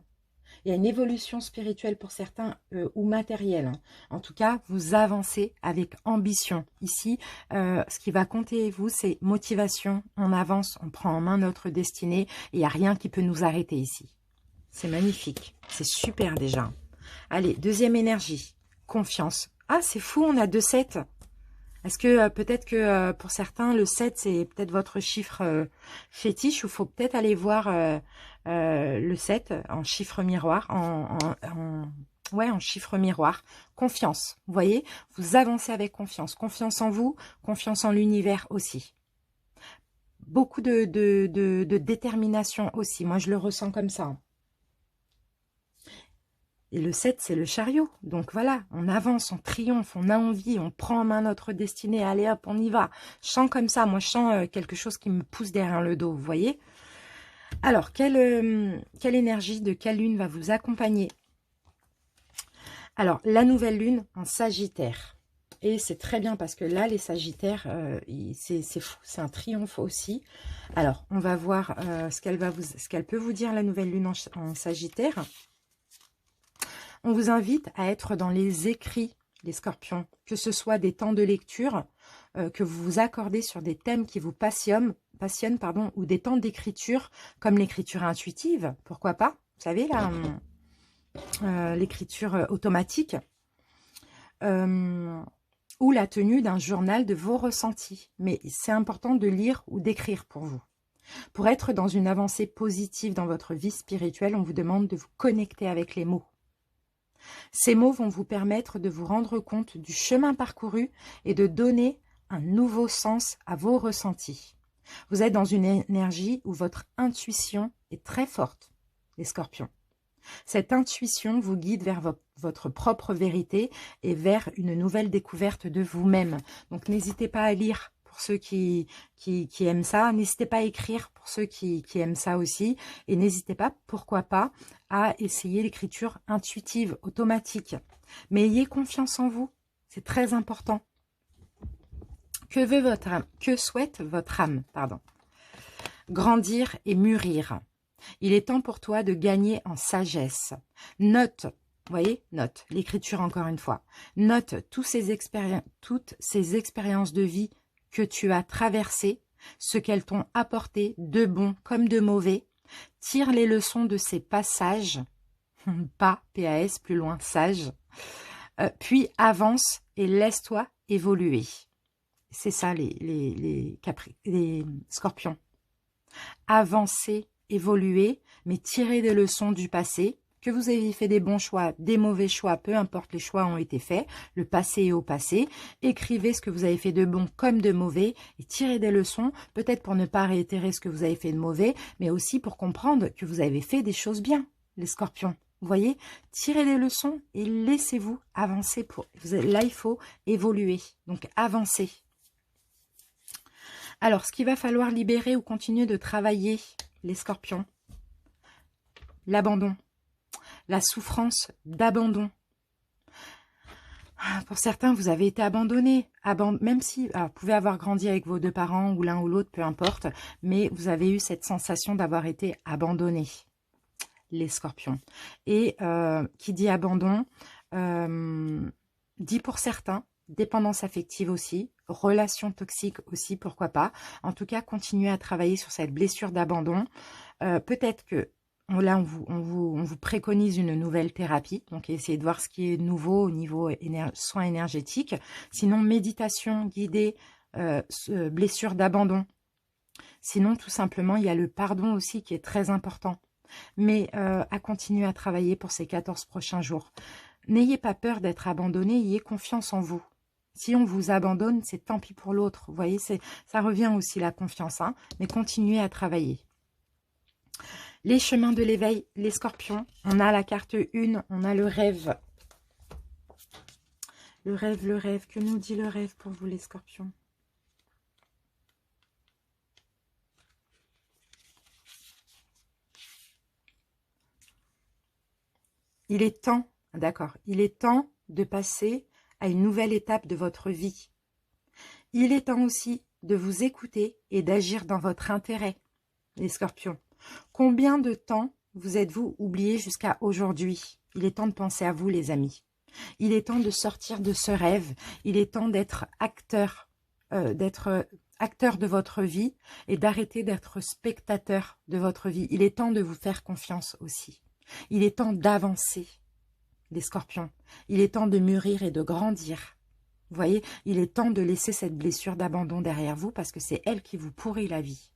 Il y a une évolution spirituelle pour certains ou matérielle. En tout cas, vous avancez avec ambition. Ici, ce qui va compter, vous, c'est motivation. On avance, on prend en main notre destinée. Il n'y a rien qui peut nous arrêter ici. C'est magnifique. C'est super déjà. Allez, deuxième énergie. Confiance. Ah, c'est fou, on a 2-7. Est-ce que peut-être que pour certains, le 7, c'est peut-être votre chiffre fétiche ou il faut peut-être aller voir le 7 en chiffre miroir, en chiffre miroir. Confiance, vous voyez, vous avancez avec confiance. Confiance en vous, confiance en l'univers aussi. Beaucoup de détermination aussi. Moi, je le ressens comme ça. Et le 7, c'est le chariot. Donc voilà, on avance, on triomphe, on a envie, on prend en main notre destinée. Allez hop, on y va. Je sens comme ça, moi je sens quelque chose qui me pousse derrière le dos, vous voyez. Alors, quelle énergie de quelle lune va vous accompagner? Alors, la nouvelle lune en Sagittaire. Et c'est très bien parce que là, les Sagittaires, c'est fou, c'est un triomphe aussi. Alors, on va voir ce qu'elle peut vous dire, la nouvelle lune en Sagittaire. On vous invite à être dans les écrits, les scorpions, que ce soit des temps de lecture que vous vous accordez sur des thèmes qui vous passionnent, ou des temps d'écriture, comme l'écriture intuitive, pourquoi pas, vous savez, là, l'écriture automatique, ou la tenue d'un journal de vos ressentis. Mais c'est important de lire ou d'écrire pour vous. Pour être dans une avancée positive dans votre vie spirituelle, on vous demande de vous connecter avec les mots. Ces mots vont vous permettre de vous rendre compte du chemin parcouru et de donner un nouveau sens à vos ressentis. Vous êtes dans une énergie où votre intuition est très forte, les scorpions. Cette intuition vous guide vers votre propre vérité et vers une nouvelle découverte de vous-même. Donc n'hésitez pas à lire pour ceux qui aiment ça. N'hésitez pas à écrire pour ceux qui aiment ça aussi. Et n'hésitez pas, pourquoi pas, à essayer l'écriture intuitive, automatique. Mais ayez confiance en vous. C'est très important. Que veut votre âme? Que souhaite votre âme? Pardon. Grandir et mûrir. Il est temps pour toi de gagner en sagesse. Note, vous voyez, note, l'écriture encore une fois. Note toutes ces expériences de vie que tu as traversées, ce qu'elles t'ont apporté, de bon comme de mauvais. Tire les leçons de ces passages Pas, PAS, plus loin, sage. Puis avance et laisse-toi évoluer. C'est ça les scorpions. Avancer, évoluer, mais tirer des leçons du passé. Que vous ayez fait des bons choix, des mauvais choix, peu importe, les choix ont été faits. Le passé est au passé. Écrivez ce que vous avez fait de bon comme de mauvais et tirez des leçons, peut-être pour ne pas réitérer ce que vous avez fait de mauvais, mais aussi pour comprendre que vous avez fait des choses bien, les scorpions. Vous voyez, tirez des leçons et laissez-vous avancer. Là, il faut évoluer, donc avancez. Alors, ce qu'il va falloir libérer ou continuer de travailler, les scorpions, l'abandon. La souffrance d'abandon. Pour certains, vous avez été abandonné, même si vous pouvez avoir grandi avec vos deux parents ou l'un ou l'autre, peu importe, mais vous avez eu cette sensation d'avoir été abandonné, les scorpions. Et qui dit abandon, dit pour certains, dépendance affective aussi, relation toxique aussi, pourquoi pas. En tout cas, continuez à travailler sur cette blessure d'abandon. Peut-être que là, on vous préconise une nouvelle thérapie. Donc, essayez de voir ce qui est nouveau au niveau soins énergétiques. Sinon, méditation guidée, blessure d'abandon. Sinon, tout simplement, il y a le pardon aussi qui est très important. Mais à continuer à travailler pour ces 14 prochains jours. N'ayez pas peur d'être abandonné, ayez confiance en vous. Si on vous abandonne, c'est tant pis pour l'autre. Vous voyez, ça revient aussi la confiance, hein, mais continuez à travailler. Les chemins de l'éveil, les scorpions. On a la carte 1, on a le rêve. Le rêve, le rêve. Que nous dit le rêve pour vous, les scorpions? Il est temps, d'accord, il est temps de passer à une nouvelle étape de votre vie. Il est temps aussi de vous écouter et d'agir dans votre intérêt, les scorpions. Combien de temps vous êtes-vous oublié jusqu'à aujourd'hui? Il est temps de penser à vous, les amis. Il est temps de sortir de ce rêve. Il est temps d'être acteur de votre vie et d'arrêter d'être spectateur de votre vie. Il est temps de vous faire confiance aussi. Il est temps d'avancer, les scorpions. Il est temps de mûrir et de grandir. Vous voyez, il est temps de laisser cette blessure d'abandon derrière vous parce que c'est elle qui vous pourrit la vie.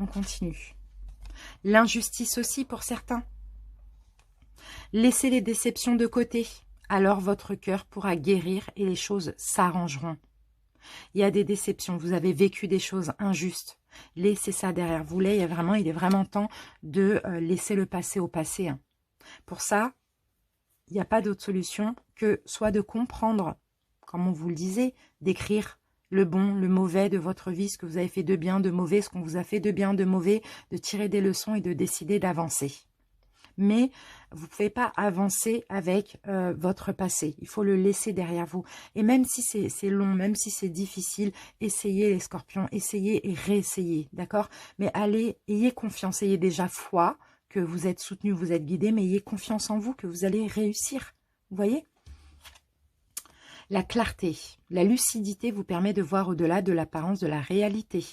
On continue. L'injustice aussi pour certains. Laissez les déceptions de côté. Alors votre cœur pourra guérir et les choses s'arrangeront. Il y a des déceptions. Vous avez vécu des choses injustes. Laissez ça derrière vous. Là, il est vraiment temps de laisser le passé au passé. Hein. Pour ça, il n'y a pas d'autre solution que soit de comprendre, comme on vous le disait, d'écrire le bon, le mauvais de votre vie, ce que vous avez fait de bien, de mauvais, ce qu'on vous a fait de bien, de mauvais, de tirer des leçons et de décider d'avancer. Mais vous ne pouvez pas avancer avec votre passé. Il faut le laisser derrière vous. Et même si c'est long, même si c'est difficile, essayez les scorpions, essayez et réessayez, d'accord? Mais allez, ayez confiance, ayez déjà foi que vous êtes soutenu, vous êtes guidé, mais ayez confiance en vous que vous allez réussir. Vous voyez? La clarté, la lucidité vous permet de voir au-delà de l'apparence de la réalité.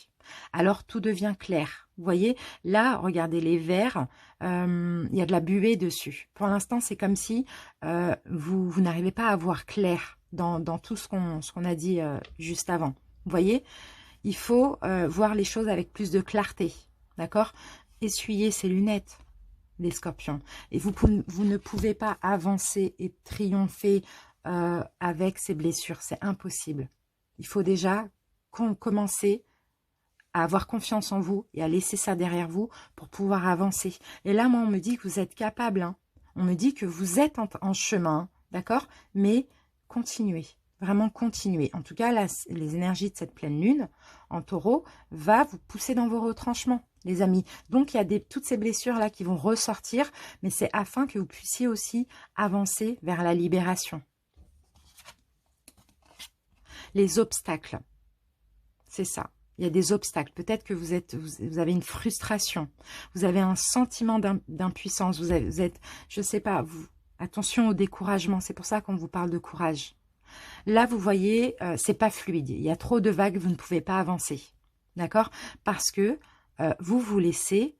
Alors tout devient clair. Vous voyez, là, regardez les verres, il y a de la buée dessus. Pour l'instant, c'est comme si vous n'arrivez pas à voir clair dans tout ce qu'on a dit juste avant. Vous voyez, il faut voir les choses avec plus de clarté. D'accord? Essuyez ces lunettes, les scorpions. Et vous ne pouvez pas avancer et triompher avec ces blessures. C'est impossible. Il faut déjà commencer à avoir confiance en vous et à laisser ça derrière vous pour pouvoir avancer. Et là, moi, on me dit que vous êtes capable. Hein. On me dit que vous êtes en chemin, d'accord? Mais continuez, vraiment continuez. En tout cas, là, les énergies de cette pleine lune en taureau va vous pousser dans vos retranchements, les amis. Donc, il y a toutes ces blessures-là qui vont ressortir, mais c'est afin que vous puissiez aussi avancer vers la libération. Les obstacles, c'est ça. Il y a des obstacles. Peut-être que vous avez une frustration. Vous avez un sentiment d'impuissance. Vous êtes, je ne sais pas, attention au découragement. C'est pour ça qu'on vous parle de courage. Là, vous voyez, c'est pas fluide. Il y a trop de vagues, vous ne pouvez pas avancer. D'accord? Parce que vous vous laissez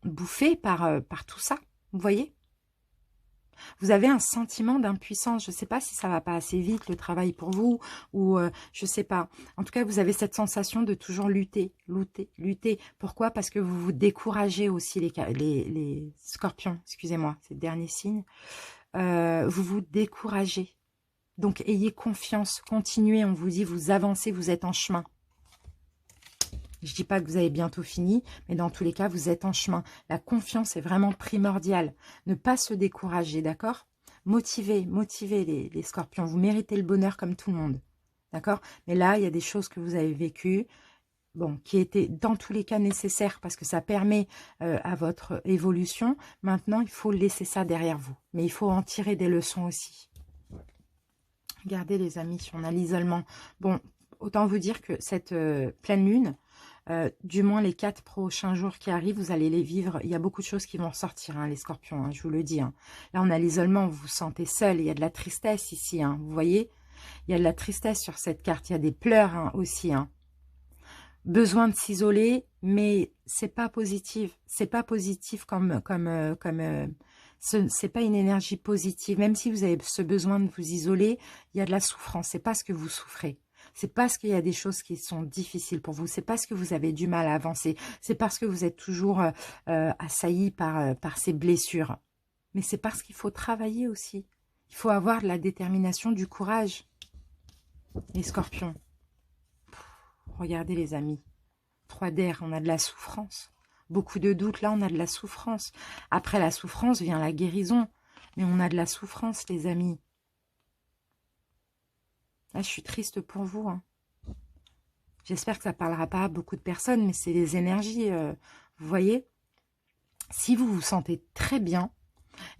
bouffé par tout ça, vous voyez? Vous avez un sentiment d'impuissance. Je ne sais pas si ça va pas assez vite, le travail pour vous, ou je ne sais pas. En tout cas, vous avez cette sensation de toujours lutter, lutter, lutter. Pourquoi? Parce que vous vous découragez aussi, les scorpions, excusez-moi, c'est le dernier signe. Vous vous découragez. Donc, ayez confiance, continuez, on vous dit, vous avancez, vous êtes en chemin. Je ne dis pas que vous avez bientôt fini, mais dans tous les cas, vous êtes en chemin. La confiance est vraiment primordiale. Ne pas se décourager, d'accord? Motivez les scorpions. Vous méritez le bonheur comme tout le monde, d'accord? Mais là, il y a des choses que vous avez vécues, bon, qui étaient dans tous les cas nécessaires parce que ça permet à votre évolution. Maintenant, il faut laisser ça derrière vous. Mais il faut en tirer des leçons aussi. Regardez les amis, on a l'isolement. Bon, autant vous dire que cette pleine lune, du moins les 4 prochains jours qui arrivent, vous allez les vivre. Il y a beaucoup de choses qui vont ressortir, hein, les scorpions, hein, je vous le dis. Hein. Là, on a l'isolement, vous vous sentez seul. Il y a de la tristesse ici, hein, vous voyez. Il y a de la tristesse sur cette carte. Il y a des pleurs hein, aussi. Hein. Besoin de s'isoler, mais c'est pas positif. C'est pas positif c'est pas une énergie positive. Même si vous avez ce besoin de vous isoler, il y a de la souffrance. C'est pas ce que vous souffrez. C'est parce qu'il y a des choses qui sont difficiles pour vous. C'est parce que vous avez du mal à avancer. C'est parce que vous êtes toujours assailli par ces blessures. Mais c'est parce qu'il faut travailler aussi. Il faut avoir de la détermination, du courage. Les scorpions. Regardez les amis. 3 d'air, on a de la souffrance. Beaucoup de doutes, là on a de la souffrance. Après la souffrance vient la guérison. Mais on a de la souffrance les amis. Là je suis triste pour vous. Hein. J'espère que ça ne parlera pas à beaucoup de personnes, mais c'est les énergies. Vous voyez, si vous vous sentez très bien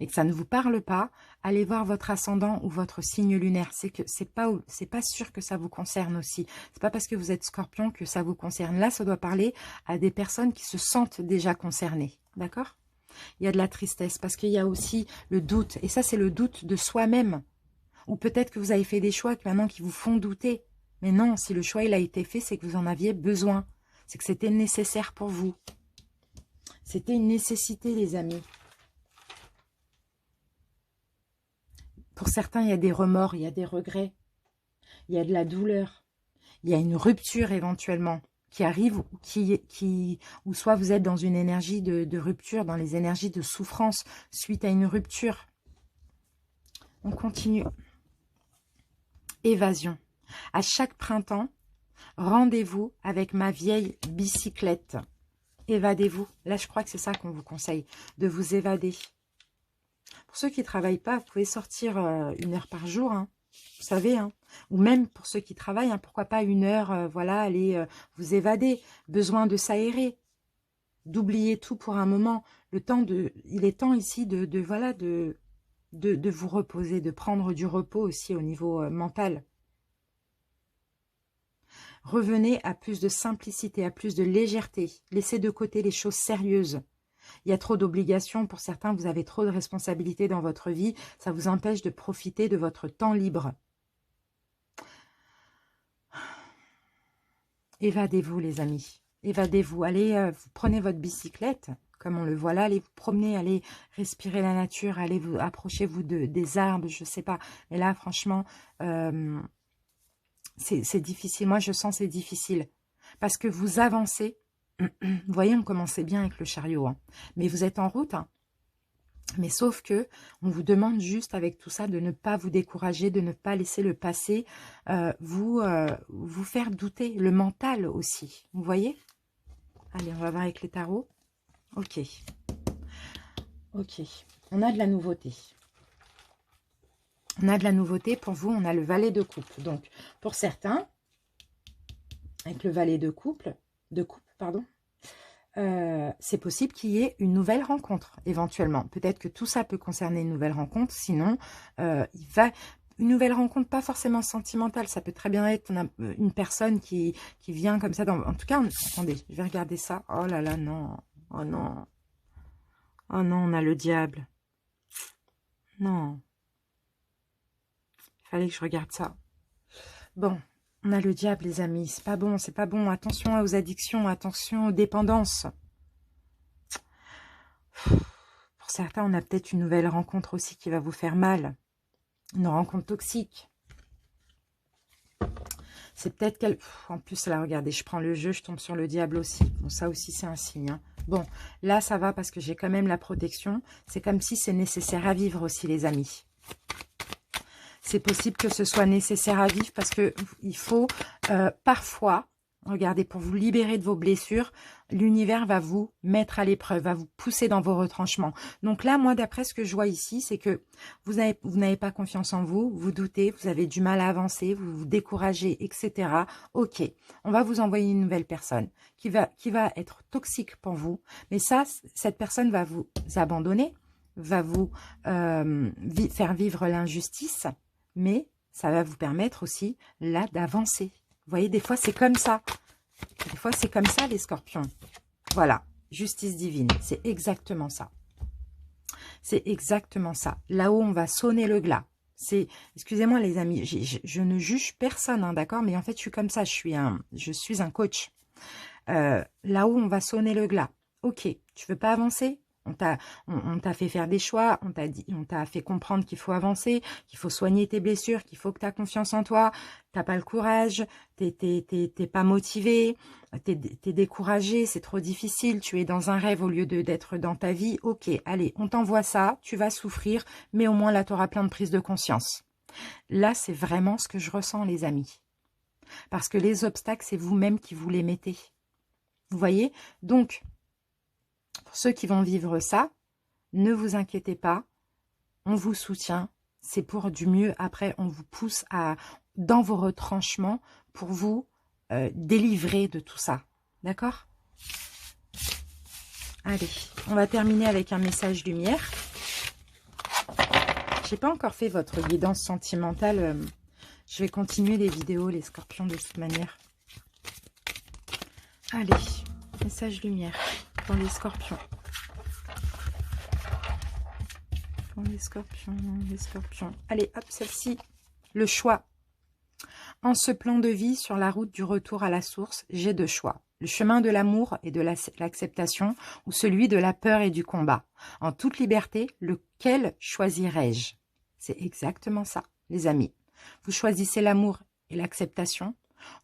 et que ça ne vous parle pas, allez voir votre ascendant ou votre signe lunaire. C'est pas sûr que ça vous concerne aussi. C'est pas parce que vous êtes scorpion que ça vous concerne. Là, ça doit parler à des personnes qui se sentent déjà concernées. D'accord? Il y a de la tristesse parce qu'il y a aussi le doute. Et ça, c'est le doute de soi-même. Ou peut-être que vous avez fait des choix maintenant qui vous font douter. Mais non, si le choix il a été fait, c'est que vous en aviez besoin. C'est que c'était nécessaire pour vous. C'était une nécessité, les amis. Pour certains, il y a des remords, il y a des regrets. Il y a de la douleur. Il y a une rupture éventuellement qui arrive, ou soit vous êtes dans une énergie de rupture, dans les énergies de souffrance suite à une rupture. On continue. Évasion. À chaque printemps, rendez-vous avec ma vieille bicyclette. Évadez-vous. Là, je crois que c'est ça qu'on vous conseille, de vous évader. Pour ceux qui ne travaillent pas, vous pouvez sortir 1 heure par jour, hein, vous savez. Hein, ou même pour ceux qui travaillent, hein, pourquoi pas 1 heure, voilà, aller vous évader. Besoin de s'aérer, d'oublier tout pour un moment. Il est temps ici de vous reposer, de prendre du repos aussi au niveau mental. Revenez à plus de simplicité, à plus de légèreté. Laissez de côté les choses sérieuses. Il y a trop d'obligations pour certains, vous avez trop de responsabilités dans votre vie. Ça vous empêche de profiter de votre temps libre. Évadez-vous les amis. Évadez-vous. Allez, vous prenez votre bicyclette, comme on le voit là. Allez vous promener, allez respirer la nature. Allez vous approchez-vous des arbres, je ne sais pas. Mais là, franchement, c'est difficile. Moi, je sens c'est difficile. Parce que vous avancez. Vous voyez, on commençait bien avec le chariot. Hein. Mais vous êtes en route. Hein. Mais sauf que on vous demande juste avec tout ça de ne pas vous décourager, de ne pas laisser le passé vous faire douter. Le mental aussi. Vous voyez? Allez, on va voir avec les tarots. Ok. Ok. On a de la nouveauté. On a de la nouveauté. Pour vous, on a le valet de coupe. Donc, pour certains, avec le valet de coupe, pardon, c'est possible qu'il y ait une nouvelle rencontre, éventuellement. Peut-être que tout ça peut concerner une nouvelle rencontre. Sinon, une nouvelle rencontre, pas forcément sentimentale. Ça peut très bien être une personne qui vient comme ça. En tout cas, attendez, je vais regarder ça. Oh là là, non. Oh non. Oh non, on a le diable. Non. Il fallait que je regarde ça. Bon. On a le diable, les amis. C'est pas bon, c'est pas bon. Attention aux addictions, attention aux dépendances. Pour certains, on a peut-être une nouvelle rencontre aussi qui va vous faire mal. Une rencontre toxique. C'est peut-être qu'elle... En plus, là, regardez, je prends le jeu, je tombe sur le diable aussi. Bon, ça aussi, c'est un signe. Hein. Bon, là, ça va parce que j'ai quand même la protection. C'est comme si c'est nécessaire à vivre aussi, les amis. C'est possible que ce soit nécessaire à vivre parce que il faut parfois... Regardez, pour vous libérer de vos blessures, l'univers va vous mettre à l'épreuve, va vous pousser dans vos retranchements. Donc là, moi, d'après ce que je vois ici, c'est que vous n'avez pas confiance en vous, vous doutez, vous avez du mal à avancer, vous vous découragez, etc. Ok, on va vous envoyer une nouvelle personne qui va être toxique pour vous. Mais ça, cette personne va vous abandonner, va vous faire vivre l'injustice, mais ça va vous permettre aussi, là, d'avancer. Vous voyez, des fois, c'est comme ça. Des fois, c'est comme ça, les scorpions. Voilà, justice divine, c'est exactement ça. C'est exactement ça. Là-haut, on va sonner le glas. Excusez-moi, les amis, je ne juge personne, hein, d'accord? Mais en fait, je suis comme ça, je suis un coach. Là-haut, on va sonner le glas. Ok, tu veux pas avancer? On t'a fait faire des choix, on t'a fait comprendre qu'il faut avancer, qu'il faut soigner tes blessures, qu'il faut que tu as confiance en toi, t'as pas le courage, t'es pas motivé, t'es découragé, c'est trop difficile, tu es dans un rêve au lieu d'être dans ta vie. Ok, allez, on t'envoie ça, tu vas souffrir, mais au moins là, tu auras plein de prise de conscience. Là, c'est vraiment ce que je ressens, les amis. Parce que les obstacles, c'est vous-même qui vous les mettez. Vous voyez? Donc, pour ceux qui vont vivre ça, ne vous inquiétez pas, on vous soutient, c'est pour du mieux. Après, on vous pousse dans vos retranchements pour vous délivrer de tout ça. D'accord? Allez, on va terminer avec un message lumière. Je n'ai pas encore fait votre guidance sentimentale. Je vais continuer les vidéos, les scorpions, de cette manière. Allez, message lumière pour les scorpions. Pour les scorpions, les scorpions. Allez, hop, celle-ci. Le choix. En ce plan de vie, sur la route du retour à la source, j'ai deux choix. Le chemin de l'amour et de l'acceptation ou celui de la peur et du combat. En toute liberté, lequel choisirais-je? C'est exactement ça, les amis. Vous choisissez l'amour et l'acceptation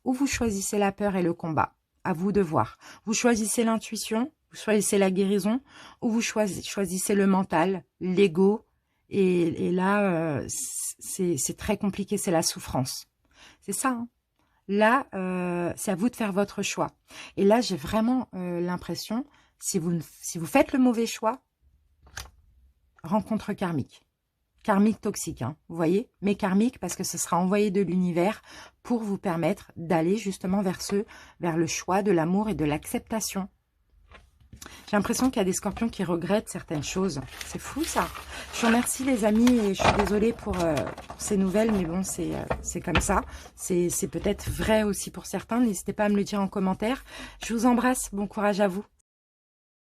ou vous choisissez la peur et le combat. À vous de voir. Vous choisissez l'intuition, vous choisissez la guérison ou vous choisissez le mental, l'ego. Et là, c'est très compliqué, c'est la souffrance. C'est ça, hein. Là, c'est à vous de faire votre choix. Et là, j'ai vraiment l'impression, si vous faites le mauvais choix, rencontre karmique. Karmique toxique, hein, vous voyez? Mais karmique parce que ce sera envoyé de l'univers pour vous permettre d'aller justement vers le choix de l'amour et de l'acceptation. J'ai l'impression qu'il y a des scorpions qui regrettent certaines choses. C'est fou, ça. Je vous remercie, les amis, et je suis désolée pour ces nouvelles, mais bon, c'est comme ça. C'est peut-être vrai aussi pour certains. N'hésitez pas à me le dire en commentaire. Je vous embrasse. Bon courage à vous.